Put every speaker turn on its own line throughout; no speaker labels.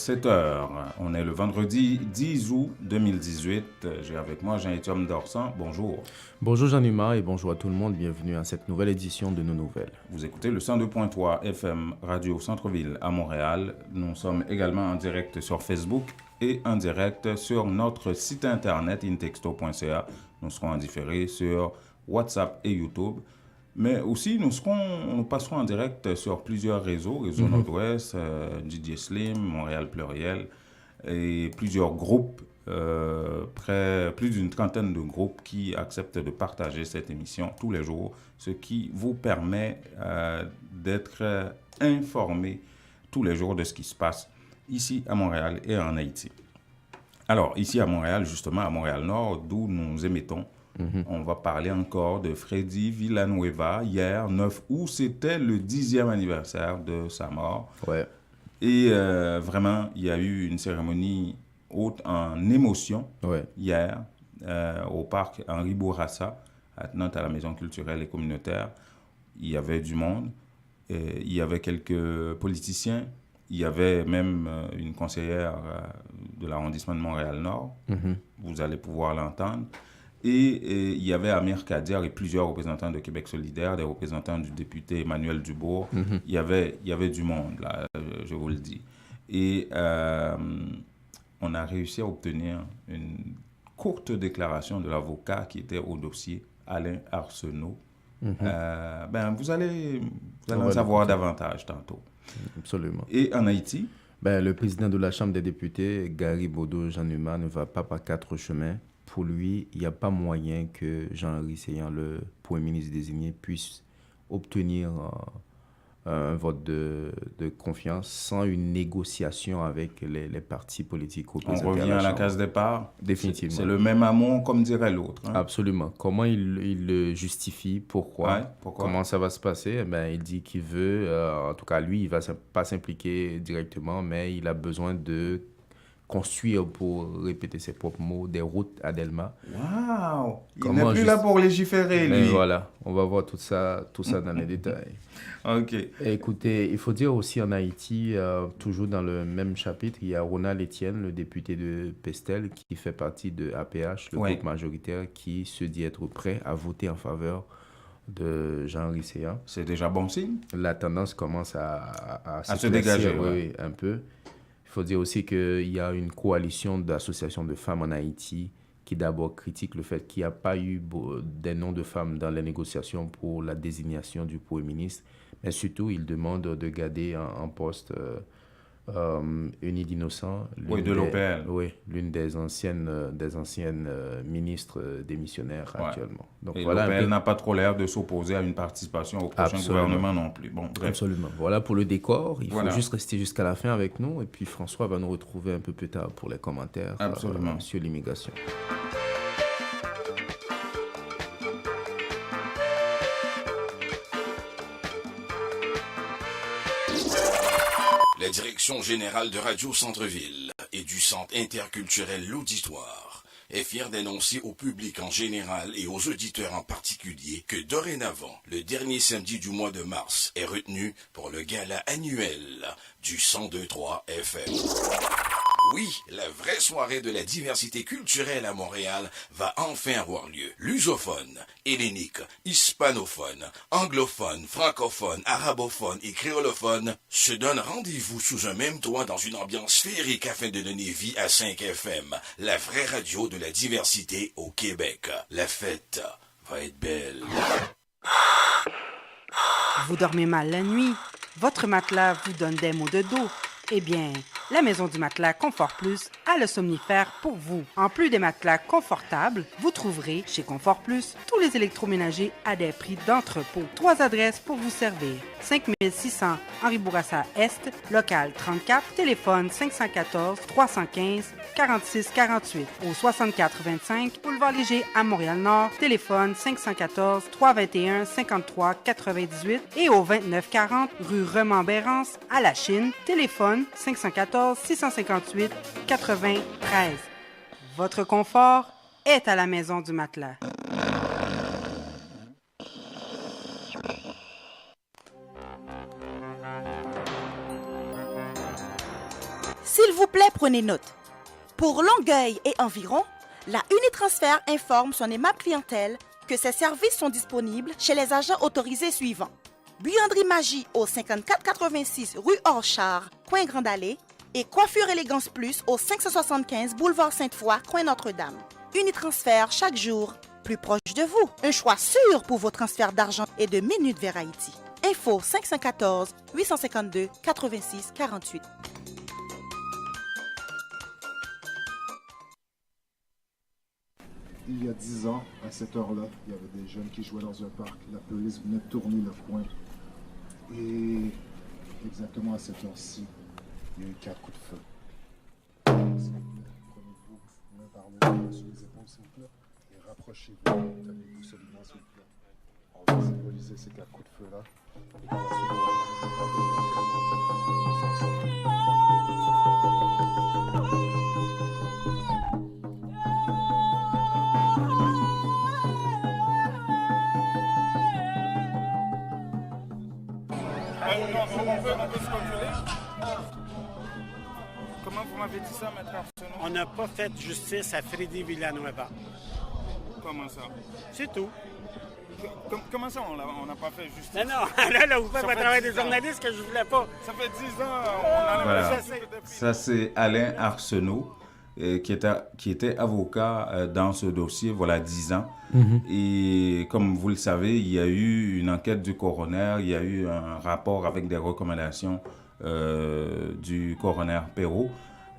7h. On est le vendredi 10 août 2018. J'ai avec moi Jean-Étienne Dorsan. Bonjour.
Bonjour Jean-Numa et bonjour à tout le monde. Bienvenue à cette nouvelle édition de Nos Nouvelles.
Vous écoutez le 102.3 FM Radio Centre-Ville à Montréal. Nous sommes également en direct sur Facebook et en direct sur notre site internet intexto.ca. Nous serons en différé sur WhatsApp et YouTube. Mais aussi, nous passerons en direct sur plusieurs réseaux Nord-Ouest, DJ Slim, Montréal Pluriel, et plusieurs groupes, plus d'une trentaine de groupes qui acceptent de partager cette émission tous les jours, ce qui vous permet d'être informé tous les jours de ce qui se passe ici à Montréal et en Haïti. Alors, ici à Montréal, justement, à Montréal-Nord, d'où nous émettons, on va parler encore de Freddy Villanueva. Hier, 9 août, c'était le 10e anniversaire de sa mort.
Ouais.
Et vraiment, il y a eu une cérémonie haute en émotion hier au parc Henri Bourassa, attenant à la Maison culturelle et communautaire. Il y avait du monde, il y avait quelques politiciens, il y avait même une conseillère de l'arrondissement de Montréal-Nord. Vous allez pouvoir l'entendre. Et il y avait Amir Kadir et plusieurs représentants de Québec solidaire, des représentants du député Emmanuel Dubourg. Il y avait du monde, là, je vous le dis. Et on a réussi à obtenir une courte déclaration de l'avocat qui était au dossier, Alain Arsenault. Vous allez en savoir davantage tantôt.
Absolument.
Et en Haïti?
Le président de la Chambre des députés, Gary Bodo Jean-Numa, ne va pas par quatre chemins. Pour lui, il n'y a pas moyen que Jean-Henri Séan, le Premier ministre désigné, puisse obtenir un vote de confiance sans une négociation avec les partis politiques représentés.
On revient à la case départ.
Définitivement.
C'est le même amour, comme dirait l'autre. Hein?
Absolument. Comment il le justifie? Pourquoi? Comment ça va se passer? Il dit qu'il veut, en tout cas lui, il ne va pas s'impliquer directement, mais il a besoin de construire, pour répéter ses propres mots, des routes à Delma.
Waouh! Il n'est plus là pour légiférer, lui.
Voilà, on va voir tout ça dans les détails.
OK.
Et écoutez, il faut dire aussi en Haïti, toujours dans le même chapitre, il y a Ronald Etienne, le député de Pestel, qui fait partie de APH, le groupe majoritaire, qui se dit être prêt à voter en faveur de Jean-Henri Séan.
C'est déjà bon signe?
La tendance commence à
se dégager.
Oui, un peu. Il faut dire aussi qu'il y a une coalition d'associations de femmes en Haïti qui d'abord critique le fait qu'il n'y a pas eu des noms de femmes dans les négociations pour la désignation du Premier ministre. Mais surtout, ils demandent de garder en poste Eunice Innocent.
De l'OPL.
Oui, l'une des anciennes ministres démissionnaires actuellement.
Donc, et l'OPL n'a pas trop l'air de s'opposer à une participation au prochain gouvernement non plus. Bon, bref.
Absolument. Voilà pour le décor. Il faut juste rester jusqu'à la fin avec nous. Et puis François va nous retrouver un peu plus tard pour les commentaires sur l'immigration.
La direction générale de Radio Centre-Ville et du Centre interculturel L'Auditoire est fière d'annoncer au public en général et aux auditeurs en particulier que dorénavant, le dernier samedi du mois de mars est retenu pour le gala annuel du 102.3 FM. Oui, la vraie soirée de la diversité culturelle à Montréal va enfin avoir lieu. Lusophone, hellénique, hispanophone, anglophone, francophone, arabophone et créolophone se donnent rendez-vous sous un même toit dans une ambiance féerique afin de donner vie à 5 FM, la vraie radio de la diversité au Québec. La fête va être belle.
Vous dormez mal la nuit? Votre matelas vous donne des maux de dos? Eh bien, la Maison du Matelas Confort Plus a le somnifère pour vous. En plus des matelas confortables, vous trouverez chez Confort Plus tous les électroménagers à des prix d'entrepôt. 3 adresses pour vous servir. 5600 Henri Bourassa Est, local 34, téléphone 514 315 46 48. Au 6425 Boulevard Léger à Montréal-Nord, téléphone 514 321 53 98 et au 2940 rue Remembérance à La Chine, téléphone 514 658 93. Votre confort est à la Maison du Matelas. S'il vous
Prenez note. Pour Longueuil et environ, la Unitransfert informe son aimable clientèle que ses services sont disponibles chez les agents autorisés suivants. Buanderie Magie au 5486 rue Orchard, coin Grande Allée, et Coiffure Élégance Plus au 575 boulevard Sainte-Foy, coin Notre-Dame. Unitransfert chaque jour, plus proche de vous. Un choix sûr pour vos transferts d'argent et de minutes vers Haïti. Info 514 852 86 48.
Il y a 10 ans, à cette heure-là, il y avait des jeunes qui jouaient dans un parc. La police venait de tourner le coin. Et exactement à cette heure-ci, il y a eu 4 coups de feu. S'il vous plaît, prenez-vous l'un par l'autre sur les épaules, s'il vous plaît, et rapprochez-vous. Tenez-vous solidement, s'il vous plaît. On va symboliser ces 4 coups de feu-là. Et par la suite, on va
on peut se contrôler. Comment vous m'avez dit ça, Maître Arsenault?
On n'a pas fait justice à Freddy Villanueva.
Comment ça?
C'est tout.
Comment ça, on n'a pas fait justice?
Non, là, vous faites le travail des journalistes que je ne voulais pas.
Ça fait 10 ans, on en a
Voilà. Ça, c'est Alain Arsenault, qui était avocat dans ce dossier, voilà 10 ans. Et comme vous le savez, il y a eu une enquête du coroner, il y a eu un rapport avec des recommandations du coroner Perrault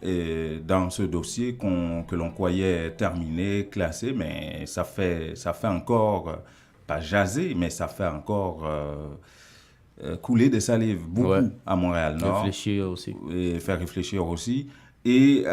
dans ce dossier que l'on croyait terminé, classé, mais ça fait encore, pas jaser, mais ça fait encore couler des salives beaucoup à Montréal-Nord.
Réfléchir aussi.
Et faire réfléchir aussi. Et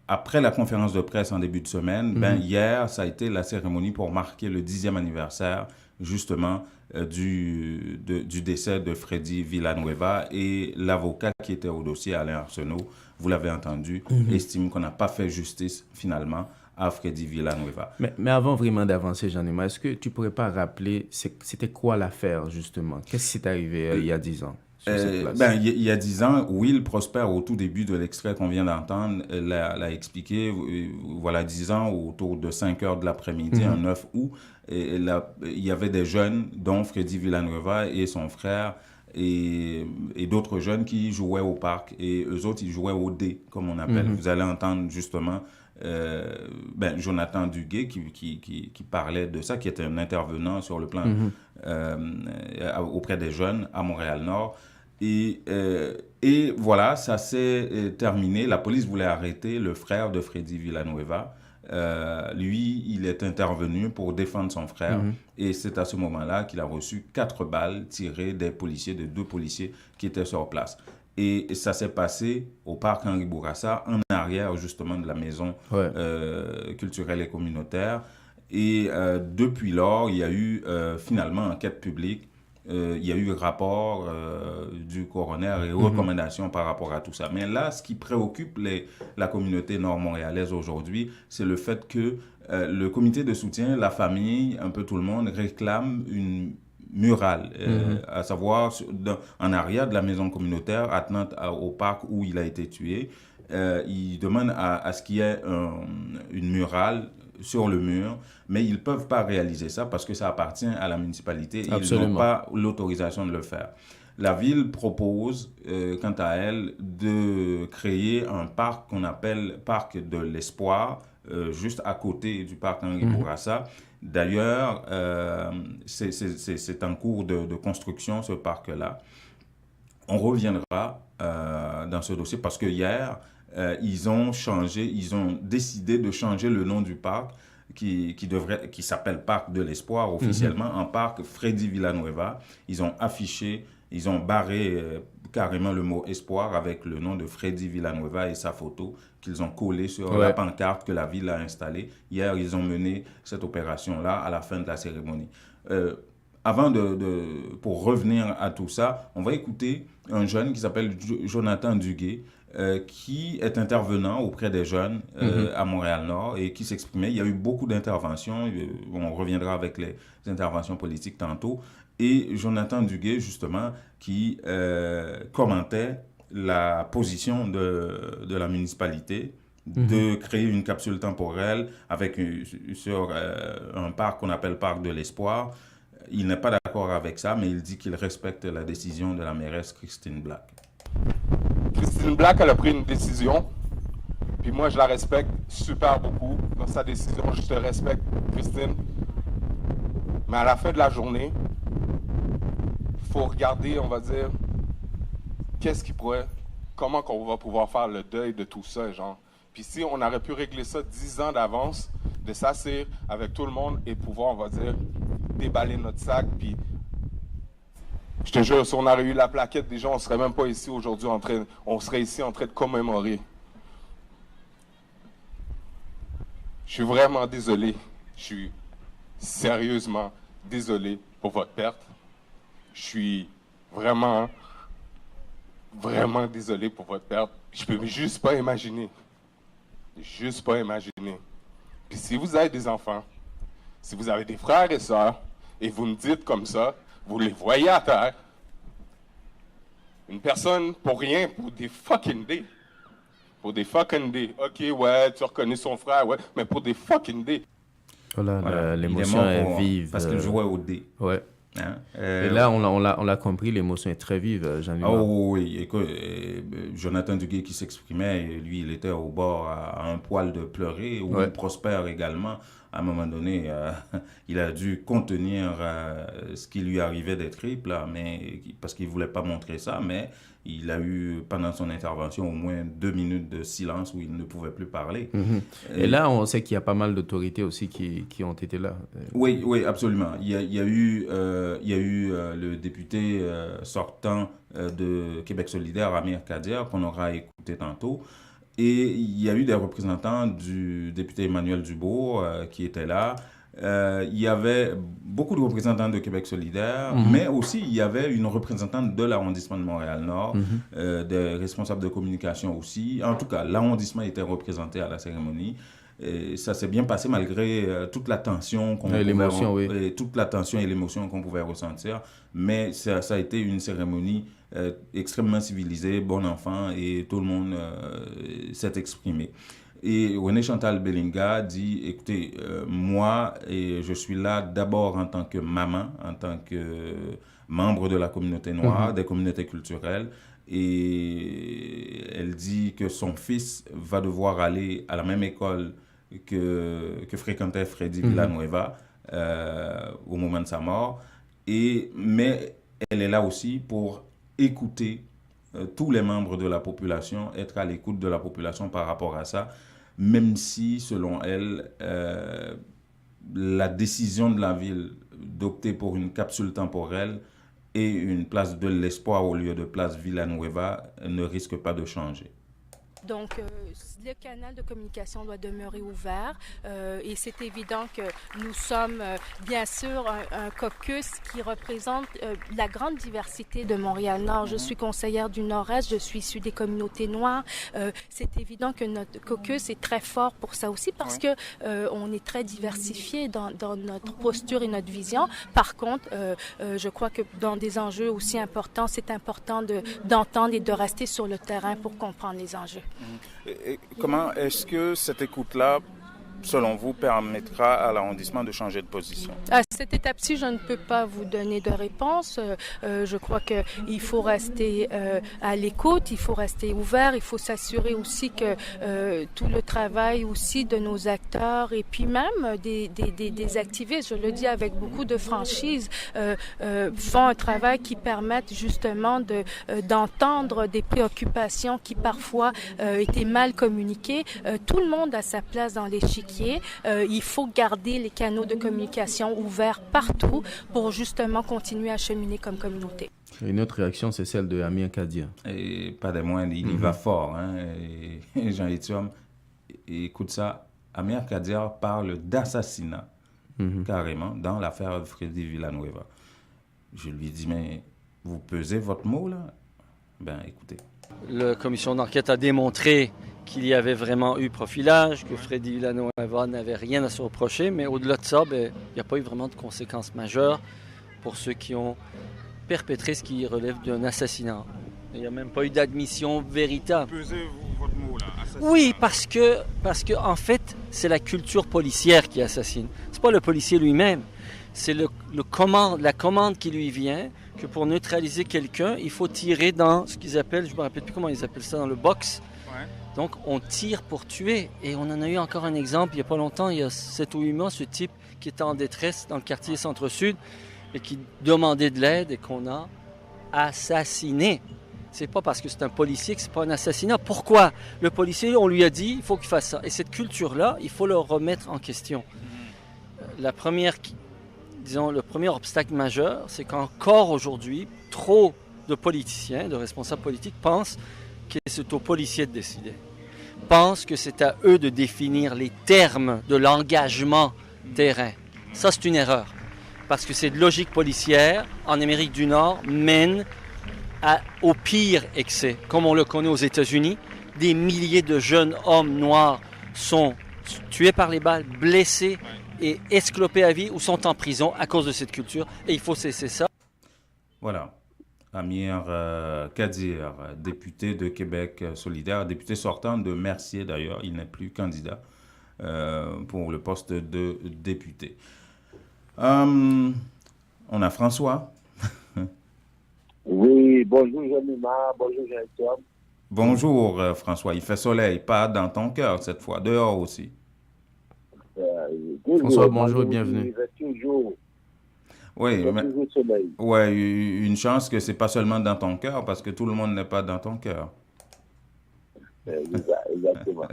après la conférence de presse en début de semaine, hier, ça a été la cérémonie pour marquer le 10e anniversaire, justement, du décès de Freddy Villanueva. Et l'avocat qui était au dossier, Alain Arsenault, vous l'avez entendu, estime qu'on n'a pas fait justice, finalement, à Freddy Villanueva.
Mais avant vraiment d'avancer, Jean-Emma, est-ce que tu pourrais pas rappeler c'était quoi l'affaire, justement? Qu'est-ce qui s'est arrivé il y a 10 ans?
Il y a 10 ans, Will Prosper, au tout début de l'extrait qu'on vient d'entendre, l'a expliqué. Voilà, 10 ans, autour de 5 heures de l'après-midi, un 9 août, il y avait des jeunes, dont Freddy Villanueva et son frère, et d'autres jeunes qui jouaient au parc. Et eux autres, ils jouaient au dé, comme on appelle. Vous allez entendre justement Jonathan Duguay qui parlait de ça, qui était un intervenant sur le plan auprès des jeunes à Montréal-Nord. Et voilà, ça s'est terminé. La police voulait arrêter le frère de Freddy Villanueva. Lui, il est intervenu pour défendre son frère. Et c'est à ce moment-là qu'il a reçu 4 balles tirées des policiers, de 2 policiers qui étaient sur place. Et ça s'est passé au parc Henri Bourassa, en arrière justement de la maison culturelle et communautaire. Et depuis lors, il y a eu finalement enquête publique. Il y a eu rapport du coroner et recommandations par rapport à tout ça. Mais là, ce qui préoccupe la communauté nord-montréalaise aujourd'hui, c'est le fait que le comité de soutien, la famille, un peu tout le monde, réclame une murale, à savoir en arrière de la maison communautaire attenante au parc où il a été tué. Il demande à ce qu'il y ait une murale sur le mur, mais ils ne peuvent pas réaliser ça parce que ça appartient à la municipalité et ils n'ont pas l'autorisation de le faire. La ville propose, quant à elle, de créer un parc qu'on appelle Parc de l'Espoir, juste à côté du parc Henri Bourassa. D'ailleurs, c'est en cours de construction, ce parc-là. On reviendra dans ce dossier parce que hier, ils ont décidé de changer le nom du parc qui s'appelle Parc de l'Espoir officiellement en Parc Freddy Villanueva. Ils ont barré carrément le mot espoir avec le nom de Freddy Villanueva et sa photo qu'ils ont collé sur la pancarte que la ville a installée. Hier, ils ont mené cette opération-là à la fin de la cérémonie. Pour revenir à tout ça, on va écouter un jeune qui s'appelle Jonathan Duguay, qui est intervenant auprès des jeunes à Montréal-Nord et qui s'exprimait. Il y a eu beaucoup d'interventions, on reviendra avec les interventions politiques tantôt, et Jonathan Duguay, justement, qui commentait la position de la municipalité de créer une capsule temporelle sur un parc qu'on appelle Parc de l'Espoir. Il n'est pas d'accord avec ça, mais il dit qu'il respecte la décision de la mairesse Christine Black.
Christine Black, elle a pris une décision, puis moi je la respecte super beaucoup dans sa décision. Je te respecte, Christine. Mais à la fin de la journée, il faut regarder, on va dire, comment qu'on va pouvoir faire le deuil de tout ça, genre. Puis si on aurait pu régler ça 10 ans d'avance, de s'asseoir avec tout le monde et pouvoir, on va dire, déballer notre sac, puis je te jure, si on aurait eu la plaquette, déjà, on serait même pas ici aujourd'hui on serait ici en train de commémorer. Je suis vraiment désolé. Je suis sérieusement désolé pour votre perte. Je suis vraiment désolé pour votre perte. Je peux juste pas imaginer. Juste pas imaginer. Puis si vous avez des enfants, si vous avez des frères et sœurs, et vous me dites comme ça, vous les voyez à terre, une personne pour rien, pour des fucking dés. Pour des fucking dés. Ok, ouais, tu reconnais son frère, ouais, mais pour des fucking dés.
Voilà, l'émotion est vive.
Parce qu'il jouait au dé.
Ouais.
Hein?
Et là, on l'a compris, l'émotion est très vive, Jean-Louis.
Oh oui, écoute, Jonathan Duguay qui s'exprimait, lui, il était au bord à un poil de pleurer, ou Prosper également. À un moment donné, il a dû contenir ce qui lui arrivait des tripes, là, parce qu'il ne voulait pas montrer ça, mais il a eu, pendant son intervention, au moins 2 minutes de silence où il ne pouvait plus parler.
Et là, on sait qu'il y a pas mal d'autorités aussi qui ont été là.
Oui, absolument. Il y a eu le député sortant de Québec solidaire, Amir Kadir, qu'on aura écouté tantôt. Et il y a eu des représentants du député Emmanuel Dubourg qui étaient là. Il y avait beaucoup de représentants de Québec solidaire, mais aussi il y avait une représentante de l'arrondissement de Montréal-Nord, des responsables de communication aussi. En tout cas, l'arrondissement était représenté à la cérémonie. Et ça s'est bien passé malgré toute la tension toute la tension et l'émotion qu'on pouvait ressentir. Mais ça a été une cérémonie extrêmement civilisée, bon enfant, et tout le monde s'est exprimé. Et René Chantal Bellinga dit, écoutez, moi, je suis là d'abord en tant que maman, en tant que membre de la communauté noire, des communautés culturelles. Et elle dit que son fils va devoir aller à la même école que fréquentait Freddy Villanueva au moment de sa mort. Mais elle est là aussi pour écouter tous les membres de la population, être à l'écoute de la population par rapport à ça, même si, selon elle, la décision de la ville d'opter pour une capsule temporelle et une place de l'Espoir au lieu de place Villanueva ne risque pas de changer.
Donc, le canal de communication doit demeurer ouvert et c'est évident que nous sommes bien sûr un caucus qui représente la grande diversité de Montréal-Nord. Je suis conseillère du Nord-Est, je suis issue des communautés noires. C'est évident que notre caucus est très fort pour ça aussi parce que on est très diversifié dans notre posture et notre vision. Par contre, je crois que dans des enjeux aussi importants, c'est important d'entendre et de rester sur le terrain pour comprendre les enjeux.
Et comment est-ce que cette écoute-là, selon vous, permettra à l'arrondissement de changer de position?
À cette étape-ci, je ne peux pas vous donner de réponse. Je crois qu'il faut rester à l'écoute, il faut rester ouvert, il faut s'assurer aussi que tout le travail aussi de nos acteurs et puis même des activistes, je le dis avec beaucoup de franchise, font un travail qui permette justement d'entendre des préoccupations qui parfois étaient mal communiquées. Tout le monde a sa place dans l'échiquier. Il faut garder les canaux de communication ouverts partout pour justement continuer à cheminer comme communauté.
Une autre réaction, c'est celle de Amir Kadir.
Et pas des moindres, il y va fort. Hein, et Jean-Étienne, écoute ça, Amir Kadir parle d'assassinat, carrément, dans l'affaire de Freddy Villanueva. Je lui dis, mais vous pesez votre mot, là? Ben, écoutez.
La commission d'enquête a démontré qu'il y avait vraiment eu profilage, que Freddy Villanueva n'avait rien à se reprocher, mais au-delà de ça, il n'y a pas eu vraiment de conséquences majeures pour ceux qui ont perpétré ce qui relève d'un assassinat. Il n'y a même pas eu d'admission véritable.
Pesez votre mot là.
Oui, parce que en fait, c'est la culture policière qui assassine. C'est pas le policier lui-même. C'est la commande qui lui vient que pour neutraliser quelqu'un, il faut tirer dans ce qu'ils appellent, je me rappelle plus comment ils appellent ça, dans le box.
Ouais.
Donc, on tire pour tuer. Et on en a eu encore un exemple il n'y a pas longtemps, il y a 7 ou 8 mois, ce type qui était en détresse dans le quartier Centre-Sud et qui demandait de l'aide et qu'on a assassiné. C'est pas parce que c'est un policier que c'est pas un assassinat. Pourquoi? Le policier, on lui a dit, il faut qu'il fasse ça. Et cette culture-là, il faut le remettre en question. Le premier obstacle majeur, c'est qu'encore aujourd'hui, trop de politiciens, de responsables politiques pensent que c'est aux policiers de décider. Pensent que c'est à eux de définir les termes de l'engagement terrain. Ça, c'est une erreur. Parce que cette logique policière, en Amérique du Nord, mène au pire excès. Comme on le connaît aux États-Unis, des milliers de jeunes hommes noirs sont tués par les balles, blessés et esclopés à vie ou sont en prison à cause de cette culture. Et il faut cesser ça.
Voilà. Amir Kadir, député de Québec solidaire, député sortant de Mercier d'ailleurs, il n'est plus candidat pour le poste de député. On a François.
Oui, bonjour Jean-Numa, bonjour Jean-Tom.
Bonjour François, il fait soleil, pas dans ton cœur cette fois, dehors aussi.
François, bonjour et bienvenue.
Toujours.
Oui, mais,
toujours soleil.
Ouais, une chance que c'est pas seulement dans ton cœur, parce que tout le monde n'est pas dans ton cœur.
Exactement.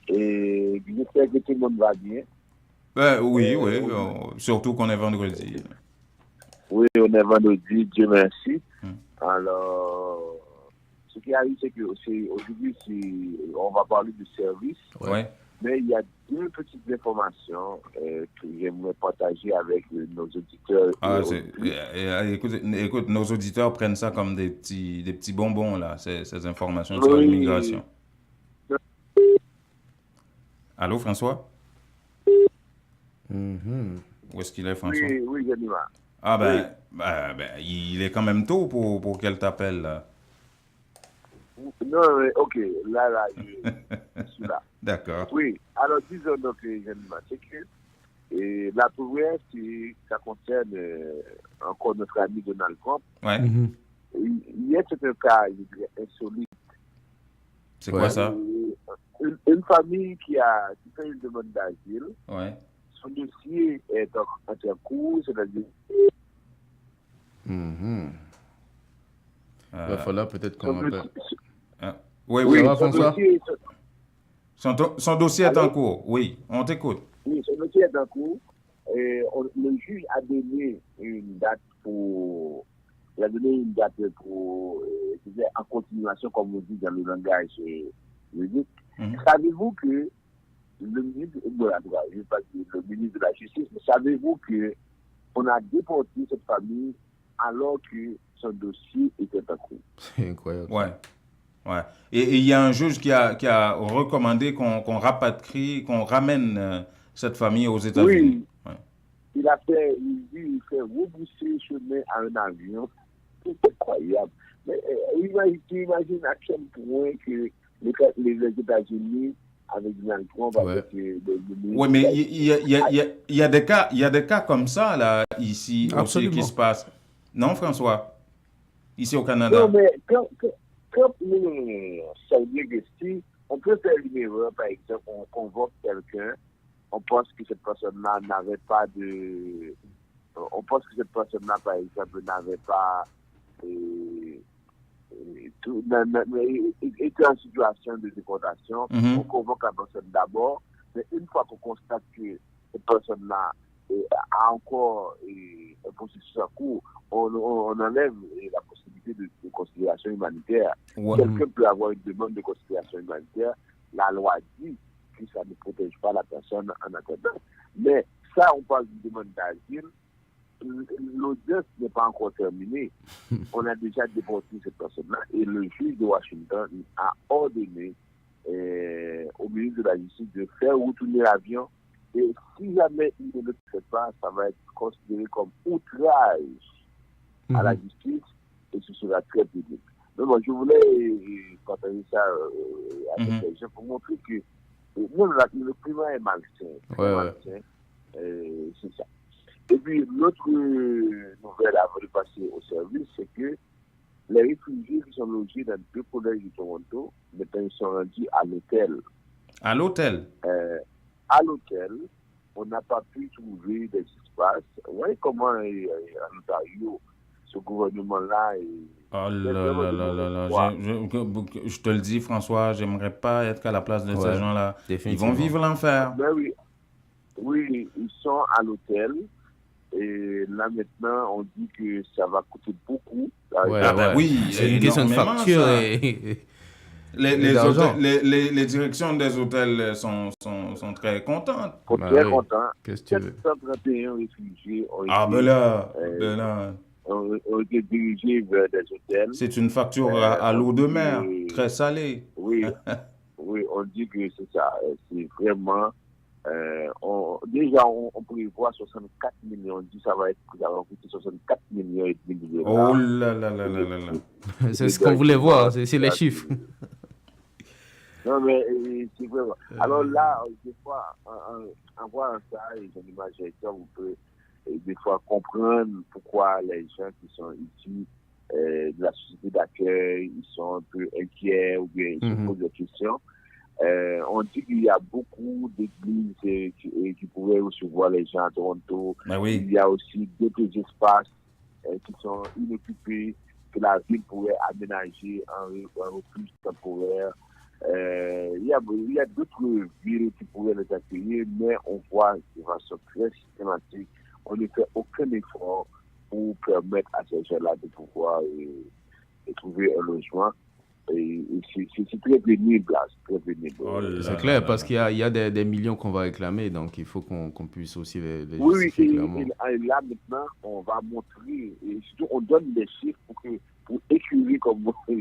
Et j'espère que tout le monde va bien.
Oui, surtout qu'on est vendredi.
Oui, on est vendredi, Dieu merci. Alors, ce qui arrive, c'est que aujourd'hui, on va parler de service.
Ouais.
Mais il y a deux petites informations que j'aimerais partager avec nos auditeurs.
Écoute, nos auditeurs prennent ça comme des petits bonbons, là, ces informations sur l'immigration. Allô, François? Où est-ce qu'il est, François?
Oui, Janima.
Ah il est quand même tôt pour qu'elle t'appelle, là.
Non, ok, là, je suis là.
D'accord.
Oui, alors disons donc, Janima, c'est que la première, ça concerne encore notre ami Donald Trump.
Ouais.
Hier, c'est un cas, je dirais, insolite.
C'est quoi ça?
Une famille qui fait une demande d'asile.
Ouais.
Son dossier est en cours, c'est-à-dire...
Il va falloir peut-être qu'on appelle.
Oui,
ça va, François?
Son dossier est en cours, oui, on t'écoute.
Oui, son dossier est en cours. Le juge a donné une date pour... Il a donné une date pour... en continuation, comme on dit dans le langage juridique. Savez-vous que le ministre de la Justice, savez-vous qu'on a déporté cette famille alors que son dossier était en cours?
C'est incroyable.
Ouais. Et il y a un juge qui a recommandé qu'on rapatrie, qu'on ramène cette famille aux États-Unis.
Oui. Ouais. Il fait rebousser chemin à un avion. C'est incroyable. Mais tu imagines à quel point que les États-Unis avec Donald Trump, avec
oui, mais il y a des cas comme ça là ici aussi qui se passent. Non, François? Ici au Canada.
Non, mais quand ça veut dire que si on peut faire une erreur, par exemple, on convoque quelqu'un, on pense que cette personne-là n'avait pas de... On pense que cette personne-là, par exemple, n'avait pas... était en situation de déportation, on convoque la personne d'abord, mais une fois qu'on constate que cette personne-là a encore un processus en cours, on enlève la possibilité de considération humanitaire. Quelqu'un peut avoir une demande de considération humanitaire, la loi dit que ça ne protège pas la personne en attendant. Mais ça, on parle d'une demande d'asile. L'audience n'est pas encore terminée. On a déjà déporté cette personne-là et le juge de Washington a ordonné au ministre de la Justice de faire retourner l'avion. Et si jamais il ne le fait pas, ça va être considéré comme outrage à la justice et ce sera très public. Mais bon, je voulais partager ça avec les gens pour montrer que le climat est malsain. C'est ça. Et puis, l'autre nouvelle avant de passer au service, c'est que les réfugiés qui sont logés dans 2 collèges de Toronto, maintenant ils sont rendus à l'hôtel.
À l'hôtel?
À l'hôtel, on n'a pas pu trouver des espaces. Vous voyez comment en Ontario, ce gouvernement-là
Oh là. Je te le dis, François, j'aimerais pas être à la place de ces gens-là. Ils vont vivre l'enfer.
Ben oui, ils sont à l'hôtel. Et là, maintenant, on dit que ça va coûter beaucoup.
Oui,
c'est une question de facture.
Les directions des hôtels sont très contentes.
Très contents.
Qu'est-ce que tu veux?
731 réfugiés ont été dirigés vers des hôtels.
C'est une facture à l'eau de mer, très salée.
Oui, on dit que c'est ça. C'est vraiment... déjà, on pourrait voir 64 millions. On dit que ça va coûter 64 millions et demi de dollars.
Oh là.
C'est ce qu'on voulait voir, c'est les chiffres.
Non, mais c'est vraiment. Alors là, des fois, en voyant ça, et j'ai l'image avec ça, vous pouvez des fois comprendre pourquoi les gens qui sont issus de la société d'accueil, ils sont un peu inquiets ou bien ils se posent des questions. On dit qu'il y a beaucoup d'églises qui pourraient recevoir les gens à Toronto. Il y a aussi d'autres espaces qui sont inoccupés que la ville pourrait aménager en refuge temporaire. Il y a d'autres villes qui pourraient les accueillir, mais on voit de façon très systématique, on ne fait aucun effort pour permettre à ces gens-là de pouvoir trouver un logement. Et c'est très pénible, là. C'est très pénible.
C'est clair, parce qu'il y a des millions qu'on va réclamer, donc il faut qu'on puisse aussi les
justifier clairement. Et là, maintenant, on va montrer, et surtout, on donne des chiffres pour écrire, comme on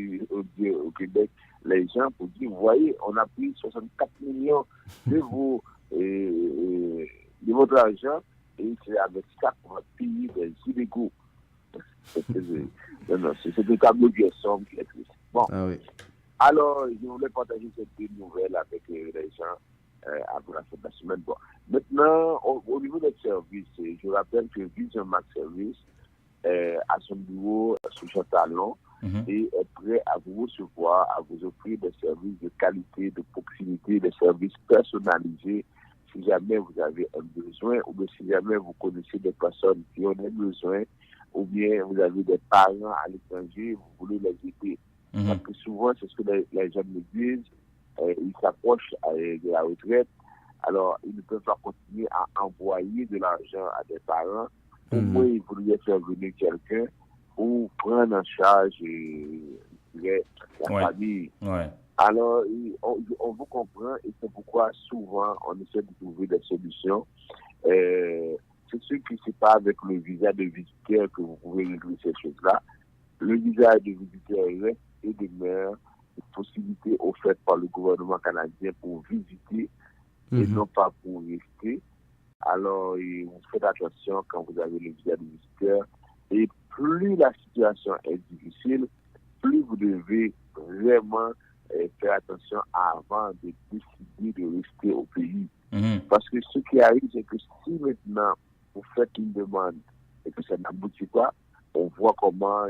dit au Québec, les gens, pour dire, vous voyez, on a pris 64 millions de votre argent, et c'est avec ça qu'on va payer des illégaux. C'est le tableau de somme qui est triste. Bon. Alors, je voulais partager cette nouvelle avec les gens avant la fin de la semaine. Bon. Maintenant, au niveau des services, je rappelle que Vision Max Service a son bureau sur Jean-Talon et est prêt à vous recevoir, à vous offrir des services de qualité, de proximité, des services personnalisés. Si jamais vous avez un besoin ou bien si jamais vous connaissez des personnes qui ont des besoins ou bien vous avez des parents à l'étranger, vous voulez les aider. Parce que souvent, c'est ce que les gens me disent, ils s'approchent de la retraite, alors ils ne peuvent pas continuer à envoyer de l'argent à des parents. Au moins, ils voudraient faire venir quelqu'un pour prendre en charge la famille. Alors, on vous comprend et c'est pourquoi souvent on essaie de trouver des solutions. C'est sûr que ce n'est pas avec le visa de visiteur que vous pouvez régler ces choses-là. Le visa de visiteur reste et demeure une possibilité offerte par le gouvernement canadien pour visiter et non pas pour rester. Alors, vous faites attention quand vous avez le visa de visiteur. Et plus la situation est difficile, plus vous devez vraiment faire attention avant de décider de rester au pays. Parce que ce qui arrive, c'est que si maintenant vous faites une demande et que ça n'aboutit pas, on voit comment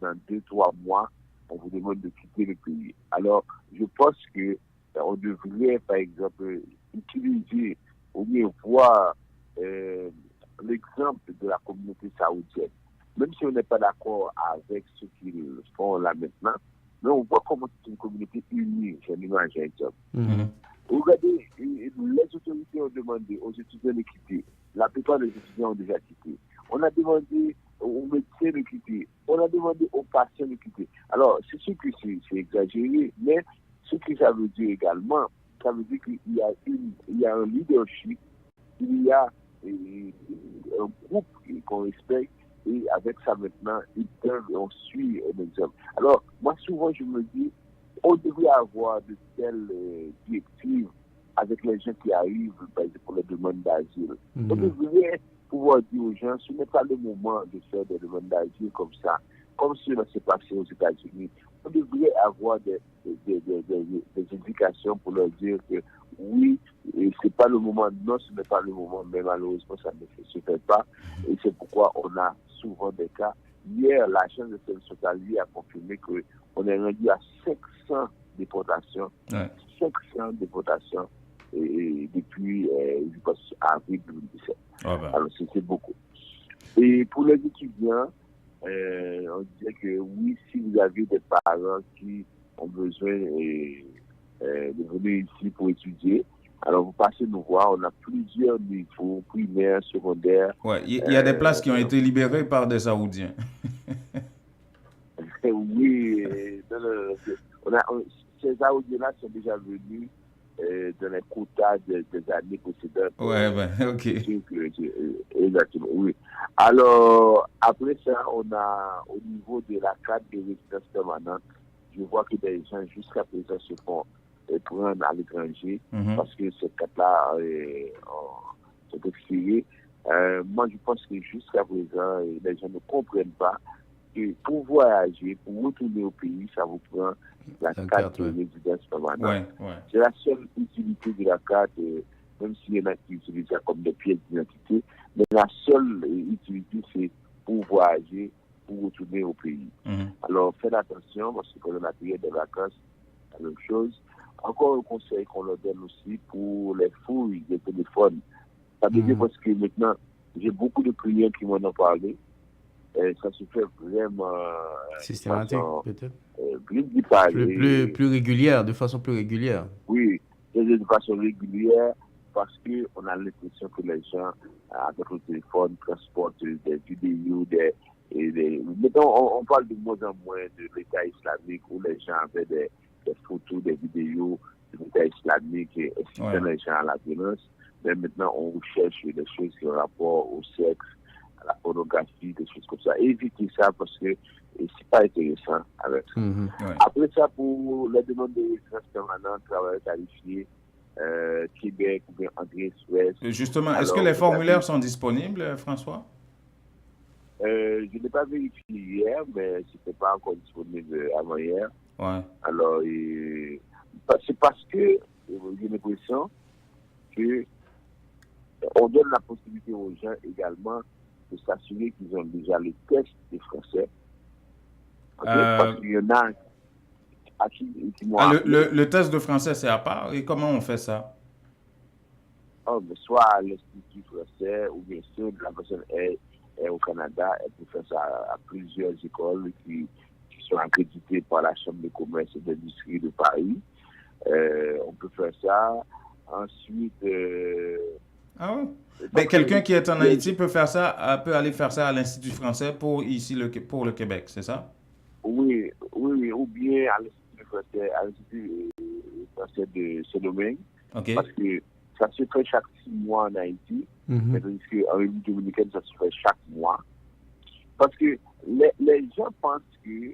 dans 2-3 mois, on vous demande de quitter le pays. Alors, je pense qu'on devrait, par exemple, utiliser ou bien voir l'exemple de la communauté saoudienne. Même si on n'est pas d'accord avec ce qu'ils font là maintenant, mais on voit comment c'est une communauté unie, j'ai l'image d'un job. Regardez, les autorités ont demandé aux étudiants de quitter. La plupart des étudiants ont déjà quitté. On a demandé aux médecins de quitter. On a demandé aux patients de quitter. Alors, c'est sûr que c'est exagéré, mais ce que ça veut dire également, ça veut dire qu'il y a un leadership, il y a un groupe qu'on respecte, et avec ça maintenant, on suit un exemple. Alors, moi souvent je me dis, on devrait avoir de telles directives avec les gens qui arrivent, par exemple, pour les demandes d'asile. On devrait pouvoir dire aux gens, ce n'est pas le moment de faire des demandes d'asile comme ça, comme cela s'est passé aux États-Unis. on devrait avoir des indications pour leur dire que oui, c'est pas le moment, non, ce n'est pas le moment, mais malheureusement, ça ne se fait pas. Et c'est pourquoi on a souvent des cas. Hier, la chaîne de service hospitalier a confirmé qu'on est rendu à 500 déportations. Ouais. 500 déportations depuis, je pense, avril 2017. Ah ben. Alors, c'est beaucoup. Et pour les étudiants, on disait que oui, si vous avez des parents qui ont besoin de venir ici pour étudier, alors vous passez nous voir, on a plusieurs niveaux, primaires, secondaires.
Ouais, il y a des places qui ont été libérées par des Saoudiens.
Oui, ces Saoudiens-là sont déjà venus dans les quotas des années précédentes.
Ouais, ben, ok.
Exactement, oui. Alors, après ça, on a, au niveau de la carte de résidence permanente, je vois que des gens, jusqu'à présent, se font prendre à l'étranger parce que ces cartes-là sont expirées. Moi, je pense que jusqu'à présent, les gens ne comprennent pas que pour voyager, pour retourner au pays, ça vous prend la carte de résidence permanente. Ouais. C'est la seule utilité de la carte, même s'il y en a qui utilisent ça comme des pièces d'identité, mais la seule utilité, c'est pour voyager, pour retourner au pays. Alors, faites attention, parce que pendant la période des vacances, c'est la même chose. Encore un conseil qu'on leur donne aussi pour les fouilles des téléphones. Ça veut dire parce que maintenant, j'ai beaucoup de clients qui m'en ont parlé. Ça se fait vraiment
systématique, peut-être.
Plus
régulière, de façon plus régulière.
Oui, de façon régulière, parce qu'on a l'impression que les gens, avec le téléphone, transportent des vidéos, Mettons, on parle de moins en moins de l'État islamique où les gens avaient des photos, des vidéos de l'État islamique et incitant les gens à la violence. Mais maintenant, on recherche des choses qui ont rapport au sexe, à la pornographie, des choses comme ça. Évitez ça parce que c'est pas intéressant avec ça. Après ça, pour les demandes de résidence permanente, travail qualifié, Québec ou bien André-Ouest.
Justement, est-ce que les formulaires sont disponibles, François?
Je n'ai pas vérifié hier, mais ce n'était pas encore disponible avant hier.
Ouais.
Alors, c'est parce que j'ai l'impression qu'on donne la possibilité aux gens également de s'assurer qu'ils ont déjà le test des Français. Parce qu'il y en a à qui
le test de français, c'est à part. Et comment on fait ça?
Mais soit à l'Institut français ou bien sûr, la personne est au Canada, elle peut faire ça à plusieurs écoles qui sont accréditées par la Chambre de commerce et d'industrie de Paris. On peut faire ça. Ensuite...
Ah oui? Mais quelqu'un qui est en Haïti peut faire ça, peut aller faire ça à l'Institut français pour le Québec, c'est ça?
Oui, ou bien à l'Institut français de Saint-Domingue.
Okay.
Parce que ça se fait chaque 6 mois en Haïti, mais tandis qu'en République dominicaine, ça se fait chaque mois. Parce que les gens pensent que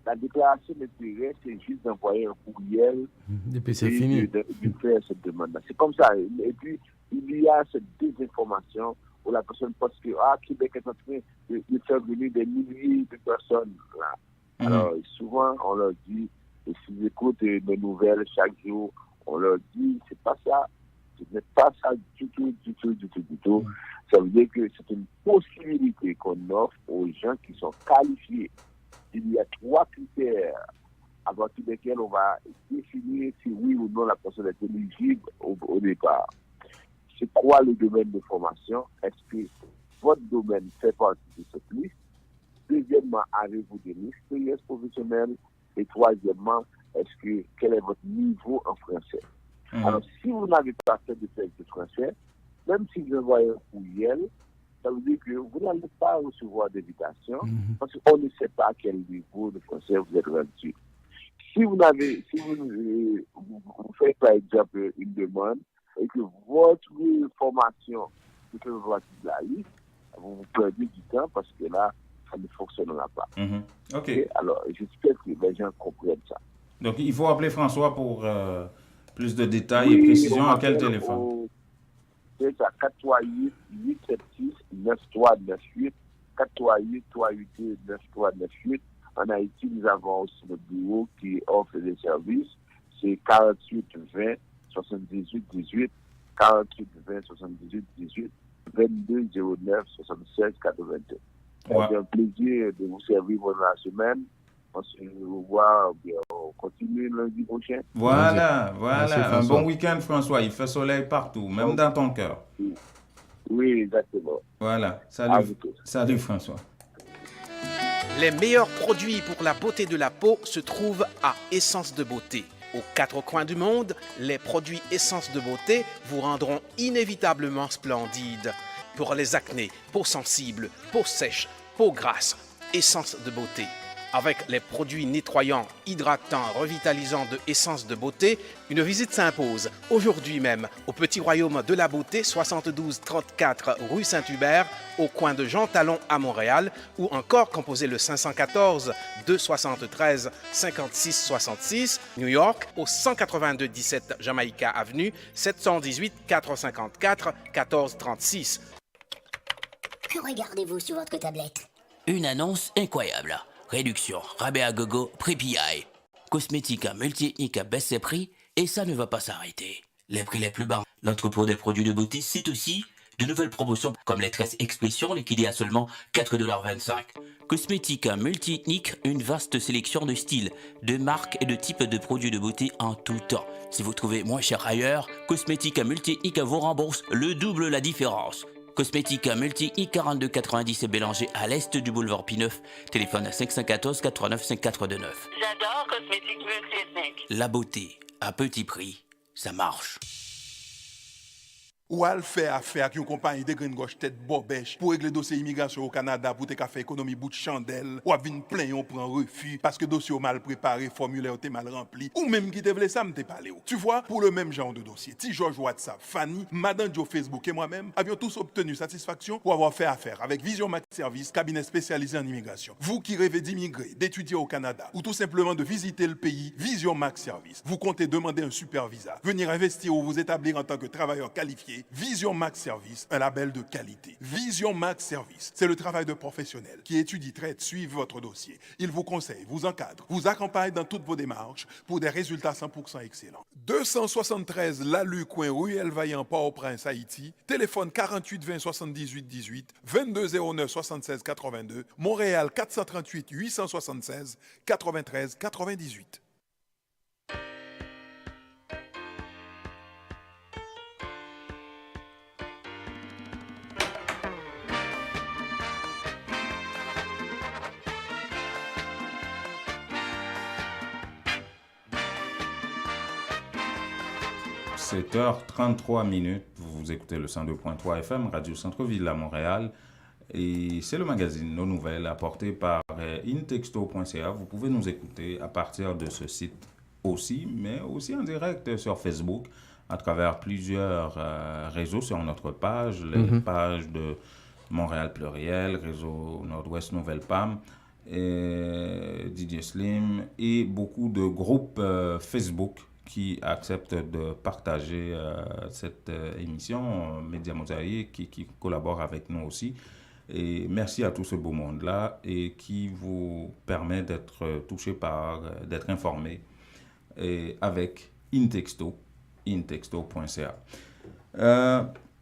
la déclaration d'intérêt, c'est juste d'envoyer un courriel
et puis c'est fini.
De faire cette demande-là. C'est comme ça. Et puis, il y a cette désinformation où la personne pense que Québec est en train de faire venir des milliers de personnes là. Alors, souvent, on leur dit, et s'ils écoutent nos nouvelles chaque jour, on leur dit, c'est pas ça. Ce n'est pas ça du tout. Ça veut dire que c'est une possibilité qu'on offre aux gens qui sont qualifiés. Il y a 3 critères à partir desquels on va définir si oui ou non la personne est éligible au départ. C'est quoi le domaine de formation? Est-ce que votre domaine fait partie de cette liste? Deuxièmement, avez-vous de l'expérience professionnelle? Et troisièmement, quel est votre niveau en français? Alors, si vous n'avez pas fait de test de français, même si vous envoyez un courriel, ça veut dire que vous n'allez pas recevoir d'invitation parce qu'on ne sait pas à quel niveau de français vous êtes rendu. Si vous faites par exemple une demande et que votre formation ne fait pas partie de la liste, vous perdez du temps parce que là, ça ne fonctionnera pas.
OK.
Alors, j'espère que les gens comprennent ça.
Donc, il faut appeler François pour plus de détails et précisions. À quel téléphone?
C'est à 438-876-9398. 438-382-9398. En Haïti, nous avons aussi le bureau qui offre des services. C'est 48 20 78 18, 48 20 78 18, 22 09 76 82. C'est un plaisir de vous servir pendant la semaine. On se revoit, on continue lundi prochain.
Voilà. Un bon week-end, François. Il fait soleil partout, même dans ton cœur.
Oui, exactement.
Voilà. Salut François.
Les meilleurs produits pour la beauté de la peau se trouvent à Essence de Beauté. Aux quatre coins du monde, les produits Essence de Beauté vous rendront inévitablement splendide. Pour les acnés, peau sensible, peau sèche, peau grasse, Essence de Beauté. Avec les produits nettoyants, hydratants, revitalisants de Essence de Beauté, une visite s'impose aujourd'hui même au Petit Royaume de la Beauté, 72 34 rue Saint-Hubert, au coin de Jean Talon à Montréal, ou encore composez le 514 273 56 66, New York, au 182 17 Jamaica Avenue, 718 454 14 36.
Que regardez-vous sur votre tablette? Une annonce incroyable. Réduction, rabais à gogo, prix PI. Cosmética multi-ethnique à baisse ses prix et ça ne va pas s'arrêter. Les prix les plus bas. L'entrepôt des produits de beauté cite aussi de nouvelles promotions comme les tresses expression liquidées à seulement 4,25 $. Cosmética multi-ethnique, une vaste sélection de styles, de marques et de types de produits de beauté en tout temps. Si vous trouvez moins cher ailleurs, Cosmética multi-ethnique vous rembourse le double la différence. Cosmética multi-ethnique 4290 et Bélanger à l'est du boulevard P9. Téléphone à 514 89 5429.
J'adore Cosmétique multi-ethnique.
La beauté, à petit prix, ça marche.
Ou al fait affaire avec une compagnie de green gauche tête bobèche pour régler dossier immigration au Canada pour te faire économie bout de chandelle ou à venir plein on prend refus parce que dossier mal préparé, formulaire t'es mal rempli ou même qui te voulait ça me t'es parlé. Tu vois, pour le même genre de dossier, Ti George WhatsApp, Fanny, Madame Joe Facebook et moi-même avions tous obtenu satisfaction pour avoir fait affaire avec Vision Max Service, cabinet spécialisé en immigration. Vous qui rêvez d'immigrer, d'étudier au Canada ou tout simplement de visiter le pays, Vision Max Service. Vous comptez demander un super visa, venir investir ou vous établir en tant que travailleur qualifié. Vision Max Service, un label de qualité. Vision Max Service, c'est le travail de professionnels qui étudie, traite, suivent votre dossier. Il vous conseille, vous encadre, vous accompagne dans toutes vos démarches pour des résultats 100% excellents. 273 Lalu coin Ruelle Vaillant, Port-au-Prince, Haïti. Téléphone 48 20 78 18, 22 09 76 82. Montréal 438 876 93 98.
– 7h33. Vous écoutez le 102.3 FM, Radio Centre-Ville à Montréal. Et c'est le magazine Nos Nouvelles apporté par intexto.ca. Vous pouvez nous écouter à partir de ce site aussi, mais aussi en direct sur Facebook, à travers plusieurs réseaux sur notre page, les pages de Montréal Pluriel, Réseau Nord-Ouest Nouvelle PAM, et DJ Slim et beaucoup de groupes Facebook qui acceptent de partager cette émission, Média Mosaïque, qui collabore avec nous aussi. Et merci à tout ce beau monde-là et qui vous permet d'être touché par, d'être informé avec Intexto, intexto.ca.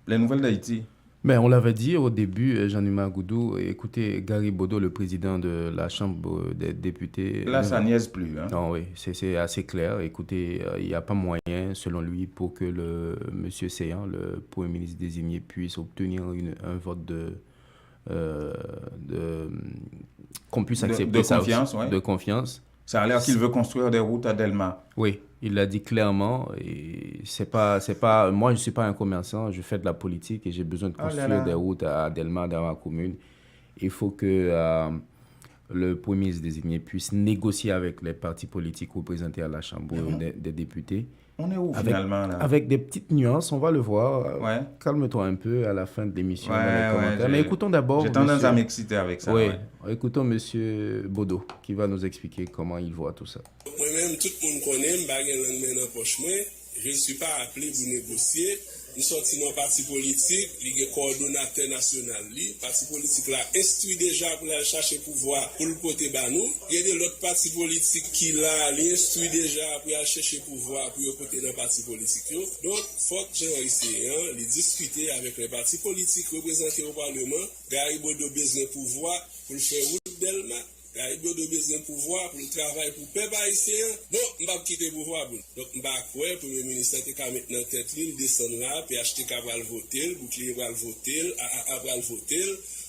Les nouvelles d'Haïti.
Ben, on l'avait dit au début, Jean-Numa Goudou, écoutez, Gary Bodo, le président de la Chambre des députés...
Là, ça niaise plus. Hein?
Non, oui, c'est assez clair. Écoutez, il n'y a pas moyen, selon lui, pour que M. Seyan, le Premier ministre désigné, puisse obtenir un vote qu'on puisse accepter
de confiance,
ouais. De confiance.
Ça a l'air qu'il veut construire des routes à Delma.
Oui, il l'a dit clairement. Et c'est pas, moi, je ne suis pas un commerçant, je fais de la politique et j'ai besoin de construire des routes à Delma, dans ma commune. Il faut que le Premier ministre désigné puisse négocier avec les partis politiques représentés à la Chambre des députés.
On est où finalement là?
Avec des petites nuances, on va le voir.
Ouais.
Calme-toi un peu à la fin de l'émission.
Ouais,
mais écoutons d'abord.
J'ai tendance à m'exciter avec ça.
Oui, écoutons M. Bodo qui va nous expliquer comment il voit tout ça.
Moi-même, tout le monde connaît, je ne suis pas appelé pour négocier. nous sortis dans un parti politique, il est coordonnateur national. Le parti politique là instruit déjà pour aller chercher pouvoir pour le porter bas nous. Il y a l'autre parti politique qui là, instruit déjà pour aller chercher pouvoir pour le porter dans le parti politique. Donc, faut que Jean Risséen les discuter avec les partis politiques représentés au Parlement. Garibodo besoin de pouvoir pour le faire route Delma. Garibodo besoin de pouvoir pour le travail pour le peuple haïtien. Bon, je ne vais pas quitter le pouvoir. Donc, je ne vais pas croire que le Premier ministre a mettre dans la tête, il descend là, puis acheter qu'à voter, le bouclier va voter, à voter,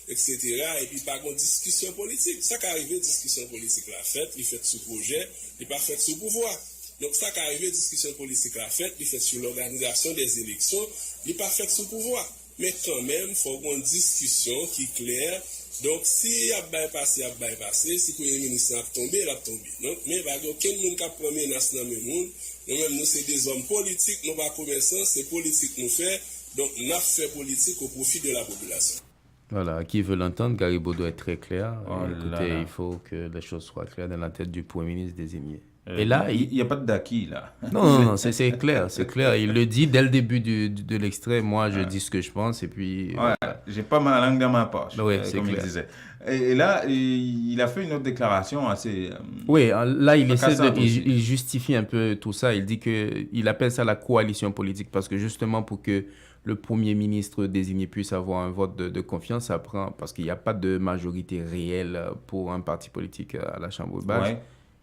etc. Et puis, pas de discussion politique. Ça qui arrive, discussion politique la faite, il fait sous projet, il n'est pas fait sous pouvoir. Donc, ça qui arrive, discussion politique la faite, il fait sur l'organisation des élections, il n'est pas fait sous pouvoir. Mais quand même, il faut une discussion qui est claire. Donc, si il y a bypassé, si le Premier ministre a tombé, il a tombé. Donc, mais il n'y a aucun monde qui a pris menace dans le monde. Nous-mêmes, nous sommes des hommes politiques, nous ne sommes pas commerçants, c'est politique nous fait. Donc, nous avons fait politique au profit de la population.
Voilà, qui veut l'entendre, Garibodo est très clair. Écoutez, il faut que les choses soient claires dans la tête du Premier ministre désigné.
Et là, il n'y a pas de d'acquis, là.
Non, c'est clair, c'est clair. Il le dit dès le début de l'extrait. Moi, je dis ce que je pense et puis...
j'ai pas ma langue dans ma poche,
c'est
comme
clair.
il disait. Et là, il a fait une autre déclaration assez...
oui, là, il justifie un peu tout ça. Il dit qu'il appelle ça la coalition politique parce que justement, pour que le Premier ministre désigné puisse avoir un vote de confiance, ça prend... Parce qu'il n'y a pas de majorité réelle pour un parti politique à la Chambre de base. Ouais.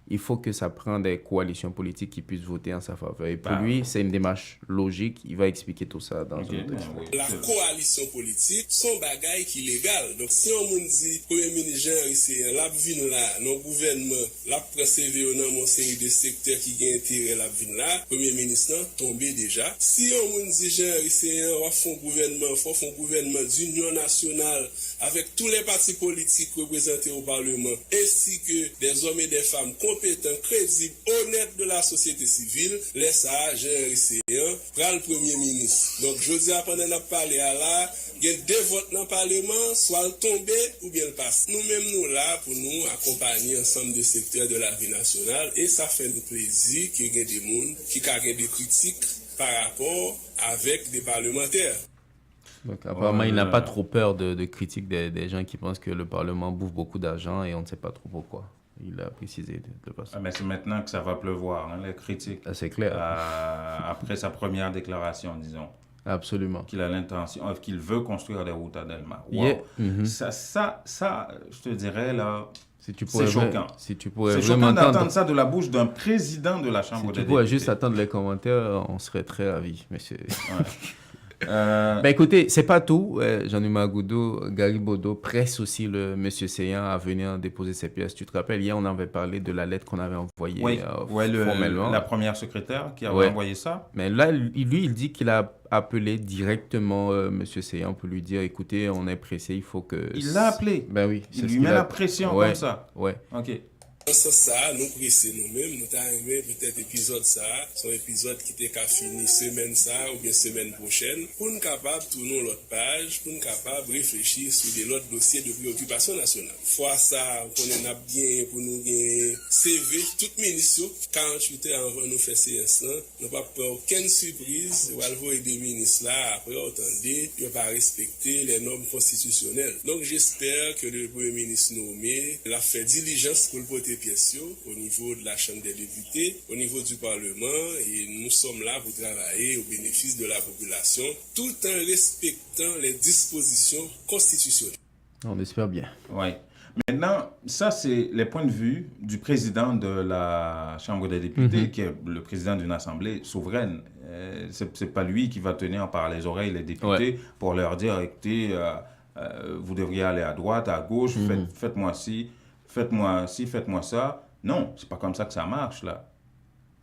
Il faut que ça prenne des coalitions politiques qui puissent voter en sa faveur. Et pour lui, c'est une démarche logique. Il va expliquer tout ça dans un autre extrait.
La coalition politique, son bagage qui est légal. Donc, si on me dit, Premier ministre Jean Risséen, la vine là, nos gouvernements, la préserver dans mon série de secteurs qui ont intérêt la vine là, Premier ministre tombé déjà. Si on me dit Jean Risséen, on fait un gouvernement d'union nationale avec tous les partis politiques représentés au Parlement, ainsi que des hommes et des femmes compétents, crédibles, honnêtes de la société civile, laisse ça, Jean Risséen, prend le Premier ministre. Donc, je dis, pendant qu'on a parlé à là, il y a deux votes dans le Parlement, soit le tomber ou bien le passer. Nous-mêmes, nous là, pour nous accompagner ensemble des secteurs de la vie nationale, et ça fait nous plaisir qu'il y ait des gens qui ont des critiques par rapport avec des parlementaires.
Donc, apparemment, il n'a pas trop peur de critiques des gens qui pensent que le Parlement bouffe beaucoup d'argent et on ne sait pas trop pourquoi. Il a précisé de façon.
Mais c'est maintenant que ça va pleuvoir, hein, les critiques.
C'est clair.
Après sa première déclaration, disons.
Absolument.
Qu'il a l'intention, qu'il veut construire des routes à Delma. Wow.
Yeah.
Ça, je te dirais, là,
c'est
choquant.
Si tu pourrais
c'est choquant d'entendre ça de la bouche d'un président de la Chambre des députés.
Si tu pourrais juste attendre les commentaires, on serait très ravis. Mais c'est... Ben écoutez, c'est pas tout. Jean-Numa Goudo, Garibodo presse aussi le monsieur Séan à venir déposer ses pièces. Tu te rappelles, hier, on avait parlé de la lettre qu'on avait envoyée formellement.
La première secrétaire qui avait envoyé ça.
Mais là, lui, il dit qu'il a appelé directement monsieur Séan pour lui dire, écoutez, on est pressé, il faut que...
Il l'a appelé.
Ben oui.
Il lui met la pression comme ça.
Ouais.
Ok.
Ça, nous pressons nous-mêmes, nous avons arrivé peut-être épisode ça, son épisode qui était qu'à finir semaine ça ou bien semaine prochaine, pour nous capables de tourner l'autre page, pour nous capables de réfléchir sur des autres dossiers de préoccupation nationale. Fois ça, on a bien pour nous CV, toute ministre, 48 heures avant nous faire séance, nous pas peur aucune surprise, on va le voir des ministres là, après attendez, ils vont pas respecter les normes constitutionnelles. Donc j'espère que le Premier ministre nommé l'a fait diligence pour le porter pièces au niveau de la Chambre des députés, au niveau du Parlement, et nous sommes là pour travailler au bénéfice de la population, tout en respectant les dispositions constitutionnelles.
On espère bien.
Oui. Maintenant, ça, c'est les points de vue du président de la Chambre des députés, qui est le président d'une assemblée souveraine. C'est pas lui qui va tenir par les oreilles les députés pour leur dire, écoutez, vous devriez aller à droite, à gauche, faites-moi ci. Faites-moi ci, faites-moi ça. Non, c'est pas comme ça que ça marche, là.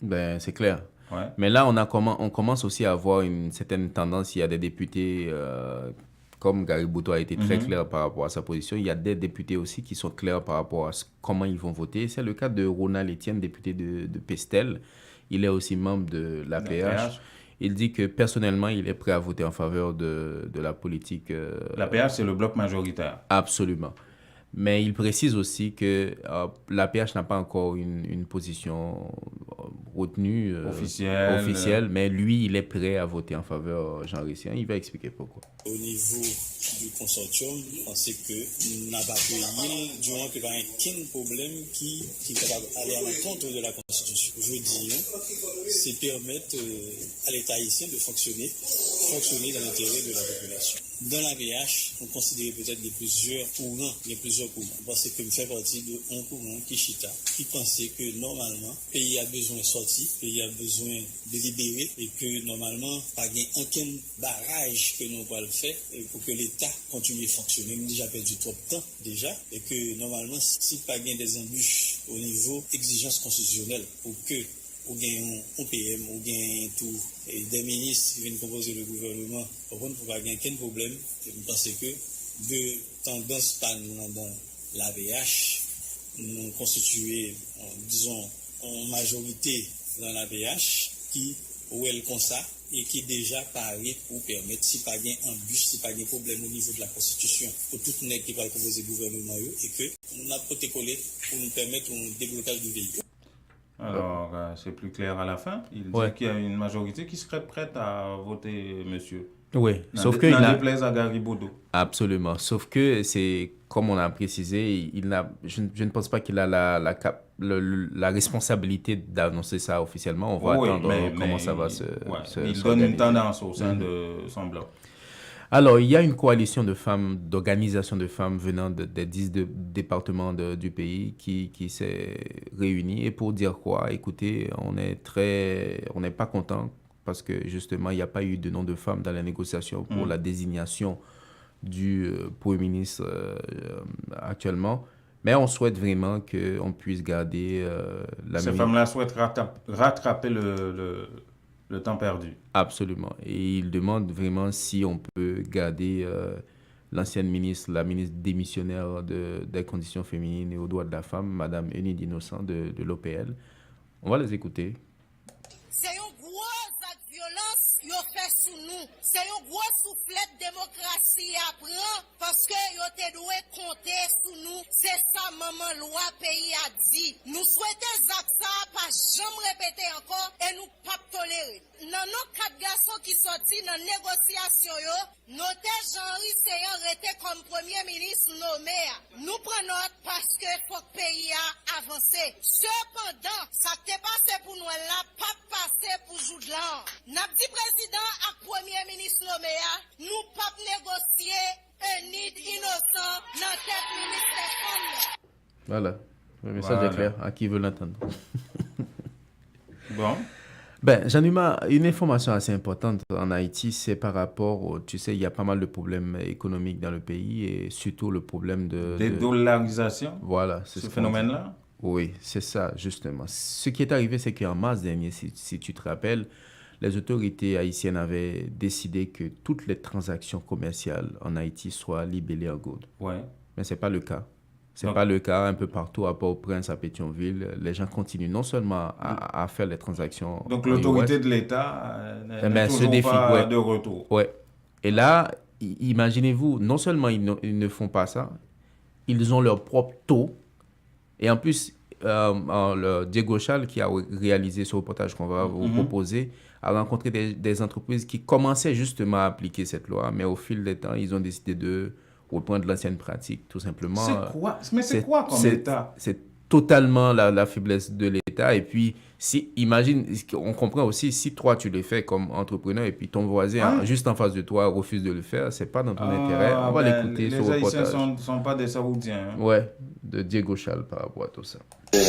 Ben, c'est clair.
Ouais.
Mais là, on commence aussi à avoir une certaine tendance. Il y a des députés, comme Garibodo a été très clair par rapport à sa position, il y a des députés aussi qui sont clairs par rapport à comment ils vont voter. C'est le cas de Ronald Etienne, député de Pestel. Il est aussi membre de l'APH. Il dit que personnellement, il est prêt à voter en faveur de la politique.
L'APH, c'est le bloc majoritaire.
Absolument. Mais il précise aussi que l'APH n'a pas encore une position retenu officiel, mais lui, il est prêt à voter en faveur de Jean Ricien. Il va expliquer pourquoi.
Au niveau du consortium, on sait que n'a pas payé durant que pas aucun problème qui est capable d'aller à l'encontre de la Constitution. Je dis, c'est permettre à l'État haïtien de fonctionner dans l'intérêt de la population. Dans la VH, on considère peut-être plusieurs courants. Parce que je fais partie d'un courant qui pensait que normalement, le pays a besoin de sortir, le pays a besoin de libérer, et que normalement, pas aucun barrage que nous pouvons faire pour que l'État continue à fonctionner. Nous avons déjà perdu trop de temps déjà, et que normalement, si pas des embûches au niveau exigence constitutionnelle pour que ou bien un PM, ou bien tout, et des ministres qui viennent composer le gouvernement, pour pas gagner aucun problème, je pense que de tendance dans la VH, nous constituer, disons, en majorité dans la VH, qui, où elle comme ça, et qui déjà paraît pour permettre, si pas gain embûche, si pas gain problème au niveau de la Constitution, pour tout le monde qui va composer le gouvernement, et que nous avons protégé pour nous permettre un déblocage du véhicule.
Alors, c'est plus clair à la fin. Il dit qu'il y a une majorité qui serait prête à voter monsieur.
Oui, sauf que...
Il a déplaise à Gary Bodo.
Absolument. Sauf que c'est, comme on a précisé, je ne pense pas qu'il a la responsabilité d'annoncer ça officiellement. On va attendre comment ça va se
il donne une tendance au sein de son bloc.
Alors, il y a une coalition de femmes, d'organisations de femmes venant des 10 départements du pays qui s'est réunie. Et pour dire quoi? Écoutez, on n'est pas content parce que justement, il n'y a pas eu de nom de femmes dans la négociation pour la désignation du Premier ministre actuellement. Mais on souhaite vraiment qu'on puisse garder
Ces femmes-là souhaitent rattraper le temps perdu.
Absolument. Et il demande vraiment si on peut garder l'ancienne ministre, la ministre démissionnaire des conditions féminines et aux droits de la femme, Mme Enid Innocent de l'OPL. On va les écouter.
C'est une grosse acte de violence qu'ils ont fait sous nous. C'est une grosse soufflette démocratie à prendre parce que ils ont dû compter sous nous. C'est ça, maman, loi pays a dit. Nous souhaitons ça, pas jamais répéter encore et nous pas tolérer. Dans nos 4 garçons qui sortent dans la négociation, notre Jean-Henri Seyan était comme Premier ministre nommé. Nous prenons note parce que faut que le pays a avancé. Cependant, ça t'est passé pour nous là, pas passé pour Joudlan. N'a dit président à Premier ministre nommé, nous pas négocier un nid innocent dans tête ministre des femmes.
Voilà. Le message est clair à qui veut l'entendre.
Bon.
Ben, Jean-Numa, une information assez importante en Haïti, c'est par rapport, tu sais, il y a pas mal de problèmes économiques dans le pays et surtout le problème de...
Dédollarisation.
Voilà.
C'est ce phénomène-là.
Oui, c'est ça, justement. Ce qui est arrivé, c'est qu'en mars dernier, si tu te rappelles, les autorités haïtiennes avaient décidé que toutes les transactions commerciales en Haïti soient libellées en gold.
Ouais.
Mais ce n'est pas le cas. Ce n'est pas le cas un peu partout, à Port-au-Prince, à Pétionville. Les gens continuent non seulement à faire les transactions...
Donc l'autorité de l'État n'est toujours pas de retour.
Oui. Et là, imaginez-vous, non seulement ils ne font pas ça, ils ont leur propre taux. Et en plus, Diego Chal, qui a réalisé ce reportage qu'on va vous proposer, a rencontré des entreprises qui commençaient justement à appliquer cette loi. Mais au fil des temps, ils ont décidé de reprendre l'ancienne pratique, tout simplement.
C'est quoi? Mais c'est quoi comme État?
C'est totalement la faiblesse de l'État. Et puis, imagine, on comprend aussi, si toi, tu le fais comme entrepreneur et puis ton voisin, juste en face de toi, refuse de le faire, c'est pas dans ton intérêt. On va l'écouter sur le reportage.
Les Haïtiens ne sont pas des Saoudiens. Hein.
Ouais, de Diego Chal par rapport à tout ça.
Il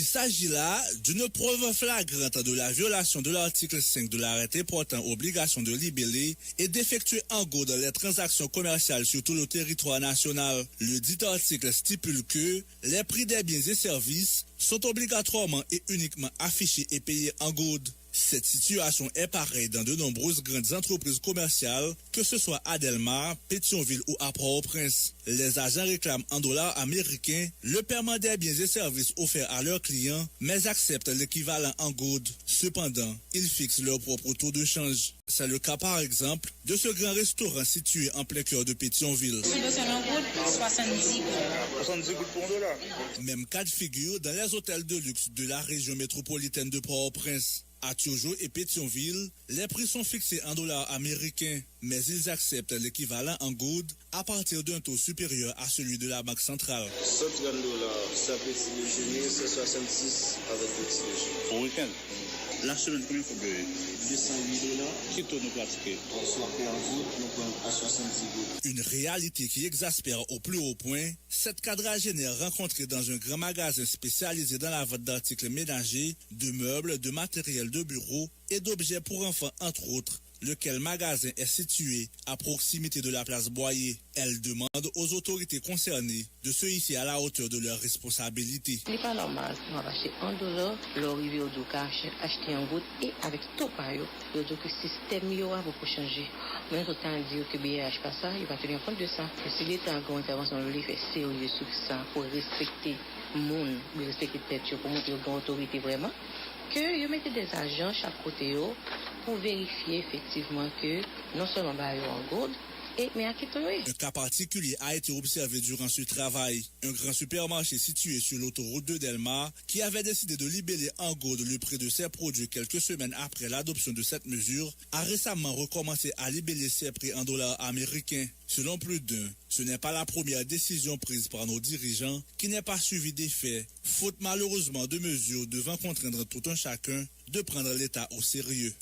s'agit là d'une preuve flagrante de la violation de l'article 5 de l'arrêté portant obligation de libeller et d'effectuer en gros les transactions commerciales sur tout le territoire national. Le dit article stipule que les prix des biens et services sont obligatoirement et uniquement affichés et payés en gourde. Cette situation est pareille dans de nombreuses grandes entreprises commerciales, que ce soit à Delmar, Pétionville ou à Port-au-Prince. Les agents réclament en dollars américains le paiement des biens et services offerts à leurs clients, mais acceptent l'équivalent en gourde. Cependant, ils fixent leur propre taux de change. C'est le cas par exemple de ce grand restaurant situé en plein cœur de Pétionville.
70 gouttes pour $1.
Même cas de figure dans les hôtels de luxe de la région métropolitaine de Port-au-Prince. À Tiojo et Pétionville, les prix sont fixés en dollars américains, mais ils acceptent l'équivalent en gourde à partir d'un taux supérieur à celui de la Banque centrale.
$130, ça petit déjeuner, c'est 66 avec petit déjeuner.
Au week-end. La semaine, combien il faut payer? $208. Qui taux nous pratiquer?
On soit payé en gouttes, nous prenons à 66 gouttes.
Une réalité qui exaspère au plus haut point cette quadragénaire rencontrée dans un grand magasin spécialisé dans la vente d'articles ménagers, de meubles, de matériel de bureau et d'objets pour enfants entre autres, lequel magasin est situé à proximité de la place Boyer. Elle demande aux autorités concernées de se hisser à la hauteur de leurs responsabilités.
Ce n'est pas normal. On va acheter $1, l'arrivée au Douka, acheter en goutte et avec tout par eux, le système va beaucoup changer. Mais autant dire que BH pas ça, il va tenir compte de ça. Et si l'État a encore intervention, il fait sérieux sur ça pour respecter le monde, respecter tête pour montrer une autorité vraiment. Que vous mettez des agents chaque côté pour vérifier effectivement que non seulement en gourde, mais à qui
un cas particulier a été observé durant ce travail. Un grand supermarché situé sur l'autoroute de Delmar qui avait décidé de libeller en gourde le prix de ses produits quelques semaines après l'adoption de cette mesure a récemment recommencé à libeller ses prix en dollars américains. Selon plus d'un, ce n'est pas la première décision prise par nos dirigeants qui n'est pas suivie d'effet, faute malheureusement de mesures devant contraindre tout un chacun de prendre l'État au sérieux.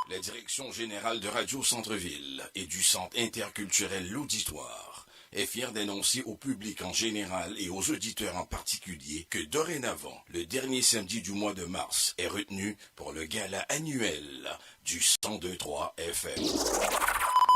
La direction générale de Radio Centre-Ville et du Centre interculturel L'Auditoire est fière d'annoncer au public en général et aux auditeurs en particulier que dorénavant, le dernier samedi du mois de mars est retenu pour le gala annuel du 102.3 FM.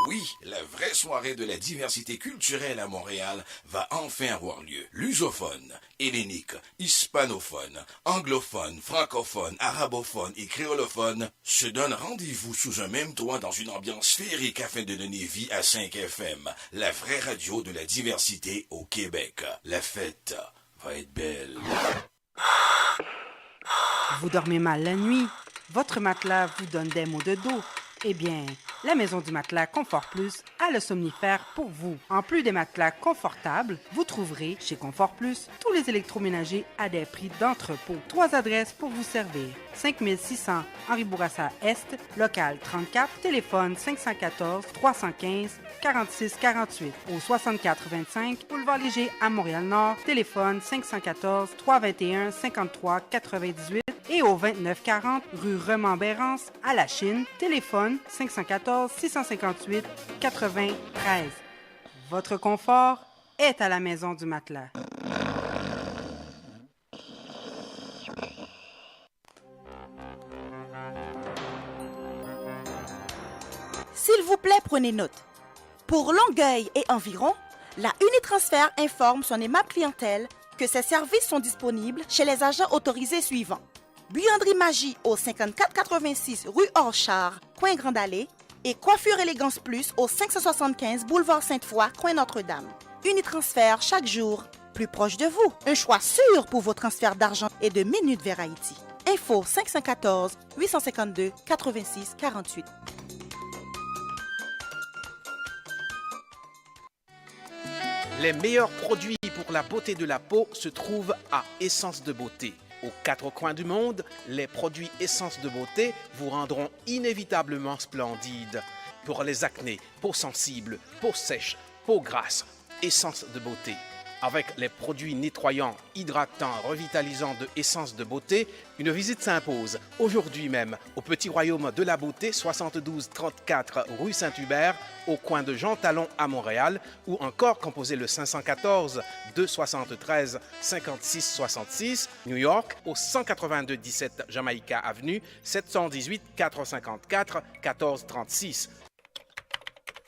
Oui, la vraie soirée de la diversité culturelle à Montréal va enfin avoir lieu. Lusophone, hellénique, hispanophone, anglophone, francophone, arabophone et créolophone se donnent rendez-vous sous un même toit dans une ambiance féerique afin de donner vie à 5 FM, la vraie radio de la diversité au Québec. La fête va être belle.
Vous dormez mal la nuit? Votre matelas vous donne des maux de dos? Eh bien, la Maison du Matelas Confort Plus a le somnifère pour vous. En plus des matelas confortables, vous trouverez chez Confort Plus tous les électroménagers à des prix d'entrepôt. 3 adresses pour vous servir. 5600 Henri Bourassa Est, local 34, téléphone 514 315 46 48. Au 6425 Boulevard Léger à Montréal-Nord, téléphone 514 321 53 98. Et au 2940 rue Remembérance à La Chine, téléphone 514 658 93. Votre confort est à la Maison du Matelas.
S'il vous plaît, prenez note. Pour Longueuil et environ, la Unitransfert informe son aimable clientèle que ses services sont disponibles chez les agents autorisés suivants. Buanderie Magie au 5486 rue Orchard, coin Grande Allée, et Coiffure Élégance Plus au 575 boulevard Sainte-Foy, coin Notre-Dame. Unitransfert chaque jour, plus proche de vous. Un choix sûr pour vos transferts d'argent et de minutes vers Haïti. Info 514 852 86 48.
Les meilleurs produits pour la beauté de la peau se trouvent à Essence de Beauté. Aux 4 coins du monde, les produits Essence de Beauté vous rendront inévitablement splendides. Pour les acnés, peau sensible, peau sèche, peau grasse, Essence de Beauté. Avec les produits nettoyants, hydratants, revitalisants de Essence de Beauté, une visite s'impose aujourd'hui même au Petit Royaume de la Beauté, 7234 rue Saint-Hubert, au coin de Jean Talon à Montréal, ou encore composez le 514 273 56 66, New York, au 182 17 Jamaïca Avenue, 718 454 1436.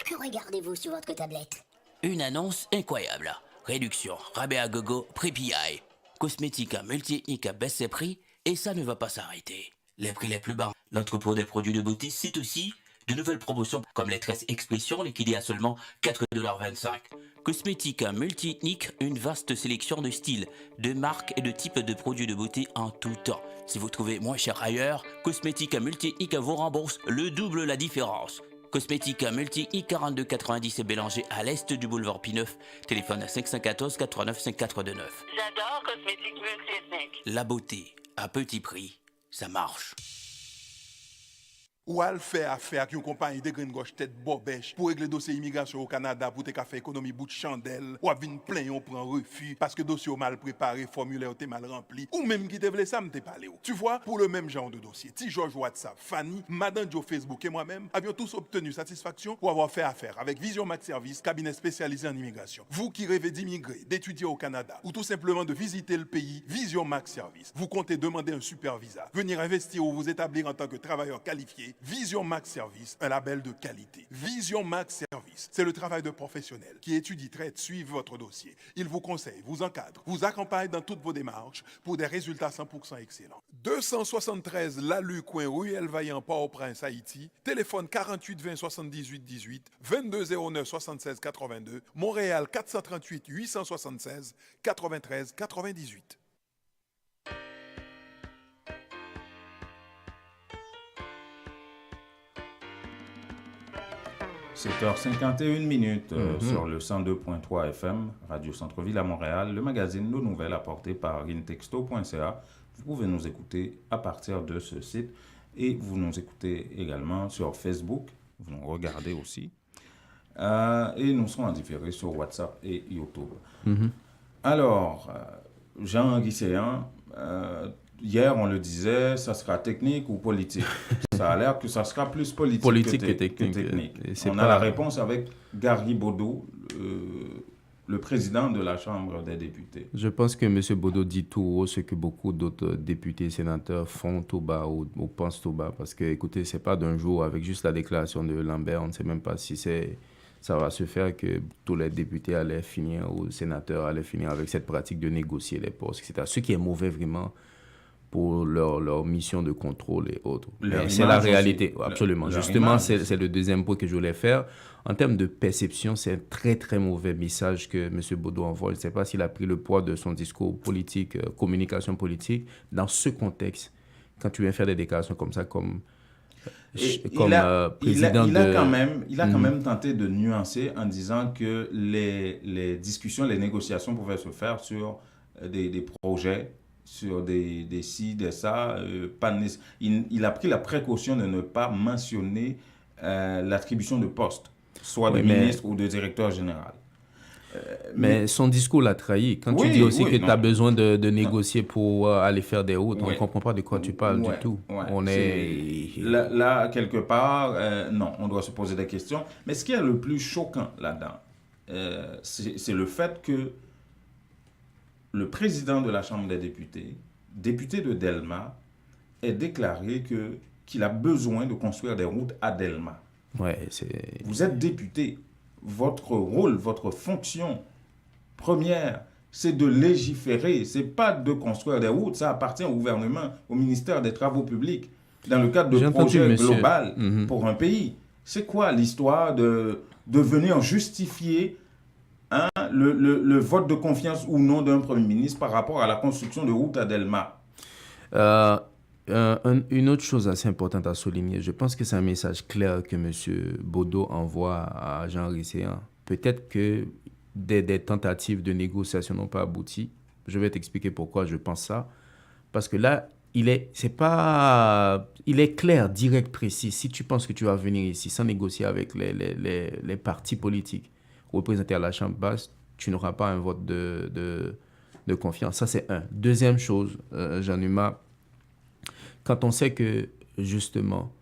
Que regardez-vous sur votre tablette? Une annonce incroyable. Réduction, rabais à gogo, prix PI. Cosmética multi-ethnique baisse ses prix et ça ne va pas s'arrêter. les prix les plus bas. L'entrepôt des produits de beauté cite aussi de nouvelles promotions comme les tresses expression liquidées à seulement 4,25 $. Cosmétiques multi-ethniques, une vaste sélection de styles, de marques et de types de produits de beauté en tout temps. Si vous trouvez moins cher ailleurs, Cosmétiques multi-ethniques vous rembourse le double la différence. Cosmétiques multi-ethniques 42,90 et Bélanger à l'est du boulevard P9. Téléphone 514 89 529.
J'adore Cosmétiques multi-ethniques.
La beauté à petit prix, ça marche.
Ou al fait affaire avec une compagnie de green gauche tête bobèche pour régler dossier immigration au Canada pour te faire économie bout de chandelle ou à venir plein on prend refus parce que dossier mal préparé, formulaire t'es mal rempli ou même qui te voulait ça m'te parlé. Tu vois, pour le même genre de dossier, Ti George WhatsApp, Fanny, Madame Joe Facebook et moi-même avions tous obtenu satisfaction pour avoir fait affaire avec Vision Max Service, cabinet spécialisé en immigration. Vous qui rêvez d'immigrer, d'étudier au Canada ou tout simplement de visiter le pays, Vision Max Service. Vous comptez demander un super visa, venir investir ou vous établir en tant que travailleur qualifié. Vision Max Service, un label de qualité. Vision Max Service, c'est le travail de professionnels qui étudie, traite, suivent votre dossier. Il vous conseille, vous encadre, vous accompagne dans toutes vos démarches pour des résultats 100% excellents. 273 Lalu, coin Ruelle Vaillant, Port-au-Prince, Haïti. Téléphone 48 20 78 18, 22 09 76 82. Montréal 438 876 93 98.
7h51 sur le 102.3 FM, Radio Centre-Ville à Montréal, le magazine Nos Nouvelles apporté par intexto.ca. Vous pouvez nous écouter à partir de ce site et vous nous écoutez également sur Facebook, vous nous regardez aussi. Et nous serons en différé sur WhatsApp et YouTube. Alors, Jean Guisséan, hier, on le disait, ça sera technique ou politique. Ça a l'air que ça sera plus politique que technique. On a la réponse avec Gary Bodo, le président de la Chambre des députés.
Je pense que M. Bodo dit tout haut ce que beaucoup d'autres députés et sénateurs font tout bas ou pensent tout bas. Parce que, écoutez, c'est pas d'un jour, avec juste la déclaration de Lambert, on ne sait même pas si ça va se faire que tous les députés allaient finir, ou les sénateurs allaient finir avec cette pratique de négocier les postes, etc. Ce qui est mauvais vraiment pour leur mission de contrôle et autres. C'est la réalité, aussi. Absolument. Justement, c'est le deuxième point que je voulais faire. En termes de perception, c'est un très, très mauvais message que M. Bodo envoie. Je ne sais pas s'il a pris le poids de son discours politique, communication politique. Dans ce contexte, quand tu viens faire des déclarations comme ça, comme président
il a quand même tenté de nuancer en disant que les discussions, les négociations pouvaient se faire sur des projets, sur des ci, des ça. Il a pris la précaution de ne pas mentionner l'attribution de postes, soit de ministre ou de directeur général.
Mais son discours l'a trahi. Quand tu dis aussi que tu as besoin de négocier pour aller faire des routes, on ne comprend pas de quoi tu parles du tout.
Là, quelque part, non, on doit se poser des questions. Mais ce qui est le plus choquant là-dedans, c'est le fait que le président de la Chambre des députés, député de Delma, ait déclaré qu'il a besoin de construire des routes à Delma. Vous êtes député. Votre rôle, votre fonction première, c'est de légiférer. Ce n'est pas de construire des routes. Ça appartient au gouvernement, au ministère des Travaux publics, dans le cadre de projets global pour un pays. C'est quoi l'histoire de venir justifier le vote de confiance ou non d'un Premier ministre par rapport à la construction de routes à Delma?
Une autre chose assez importante à souligner, je pense que c'est un message clair que M. Bodo envoie à Jean Risséan. Peut-être que des tentatives de négociation n'ont pas abouti. Je vais t'expliquer pourquoi je pense ça. Parce que là, il est clair, direct, précis. Si tu penses que tu vas venir ici sans négocier avec les partis politiques représentés à la Chambre basse, tu n'auras pas un vote de confiance. Ça, c'est un. Deuxième chose, Jean-Numa, quand on sait que, justement,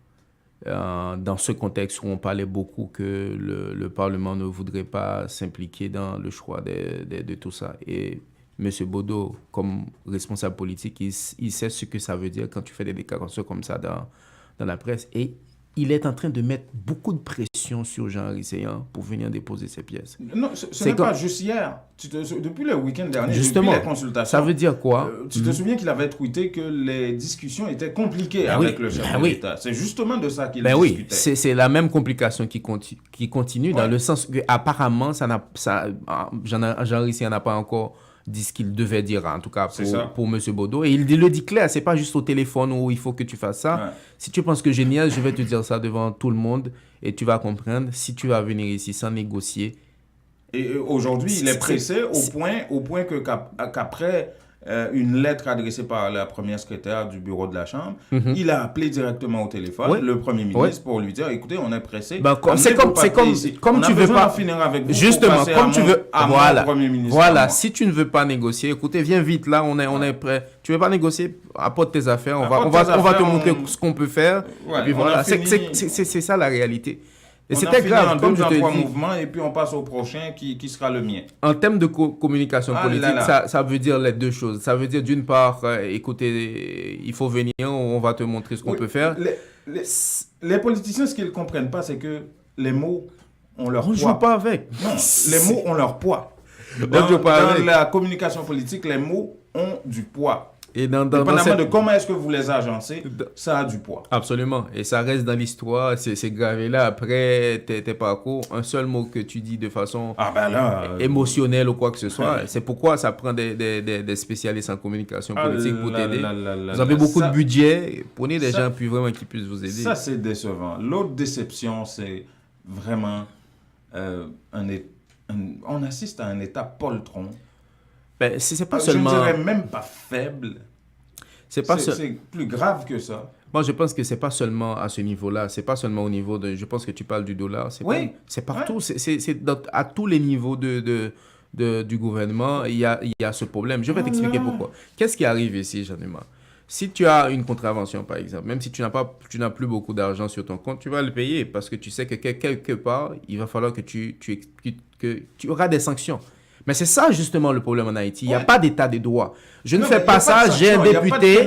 dans ce contexte où on parlait beaucoup que le Parlement ne voudrait pas s'impliquer dans le choix de tout ça, et M. Bodo, comme responsable politique, il sait ce que ça veut dire quand tu fais des déclarations comme ça dans la presse, et il est en train de mettre beaucoup de pression sur Jean-Henri Seyhan pour venir déposer ses pièces.
Non, ce n'est pas juste hier. Depuis le week-end dernier,
justement,
depuis les consultations.
Ça veut dire quoi?
Tu te souviens qu'il avait tweeté que les discussions étaient compliquées avec le chef de l'État. C'est justement de ça qu'il discutait.
Oui, c'est la même complication qui continue dans le sens que apparemment, Jean-Henri Seyhan n'a pas encore dit ce qu'il devait dire, en tout cas pour M. Bodo. Et il le dit clair, c'est pas juste au téléphone où il faut que tu fasses ça. Ouais. Si tu penses que génial, je vais te dire ça devant tout le monde et tu vas comprendre. Si tu vas venir ici sans négocier.
Et aujourd'hui, il est pressé au point qu'après une lettre adressée par la première secrétaire du bureau de la Chambre, il a appelé directement au téléphone le Premier ministre pour lui dire, écoutez, on est pressé.
C'est comme tu veux pas finir avec vous. Justement, comme tu veux. Voilà. Si tu ne veux pas négocier, écoutez, viens vite là, on est prêt. Tu veux pas négocier, apporte tes affaires, on va te montrer ce qu'on peut faire. Et puis voilà, c'est ça la réalité. Et c'était grave, comme je te dis.
Mouvements et puis on passe au prochain qui sera le mien.
En termes de communication politique, ça veut dire les deux choses. Ça veut dire d'une part, écoutez, il faut venir, on va te montrer ce qu'on peut faire.
Les politiciens, ce qu'ils ne comprennent pas, c'est que les mots ont leur poids.
On ne joue pas avec.
Non, les mots ont leur poids. Dans la communication politique, les mots ont du poids. Et dépendamment de comment est-ce que vous les agencez, ça a du poids.
Absolument. Et ça reste dans l'histoire, c'est gravé là. Après tes parcours, un seul mot que tu dis de façon émotionnelle ou quoi que ce soit. C'est pourquoi ça prend des spécialistes en communication politique pour t'aider. Vous avez beaucoup de budget, prenez des gens puis vraiment qui puissent vous aider.
Ça, c'est décevant. L'autre déception, c'est vraiment on assiste à un état poltron.
C'est pas seulement...
Je ne dirais même pas faible. C'est plus grave que ça.
Moi, je pense que c'est pas seulement à ce niveau-là. C'est pas seulement au niveau de... Je pense que tu parles du dollar. C'est partout. Ouais. C'est à tous les niveaux du gouvernement, il y a ce problème. Je vais t'expliquer pourquoi. Qu'est-ce qui arrive ici, Jean-Emma? Si tu as une contravention, par exemple, même si tu n'as plus beaucoup d'argent sur ton compte, tu vas le payer parce que tu sais que quelque part, il va falloir que tu auras des sanctions. Mais c'est ça justement le problème en Haïti. Il n'y a pas d'état de droit. Je ne fais pas ça, j'ai un député.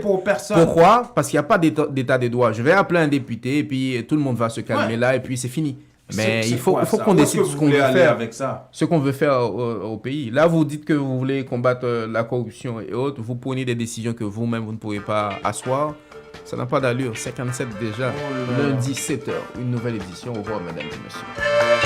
Pour personne.
Pourquoi? Parce qu'il n'y a pas d'état de droit. Je vais appeler un député et puis tout le monde va se calmer là et puis c'est fini. Mais il faut qu'on décide ce qu'on veut faire avec ça. Ce qu'on veut faire au pays. Là, vous dites que vous voulez combattre la corruption et autres. Vous prenez des décisions que vous-même, vous ne pourrez pas asseoir. Ça n'a pas d'allure. 57 déjà. Lundi, 7h. Une nouvelle édition. Au revoir, mesdames et messieurs.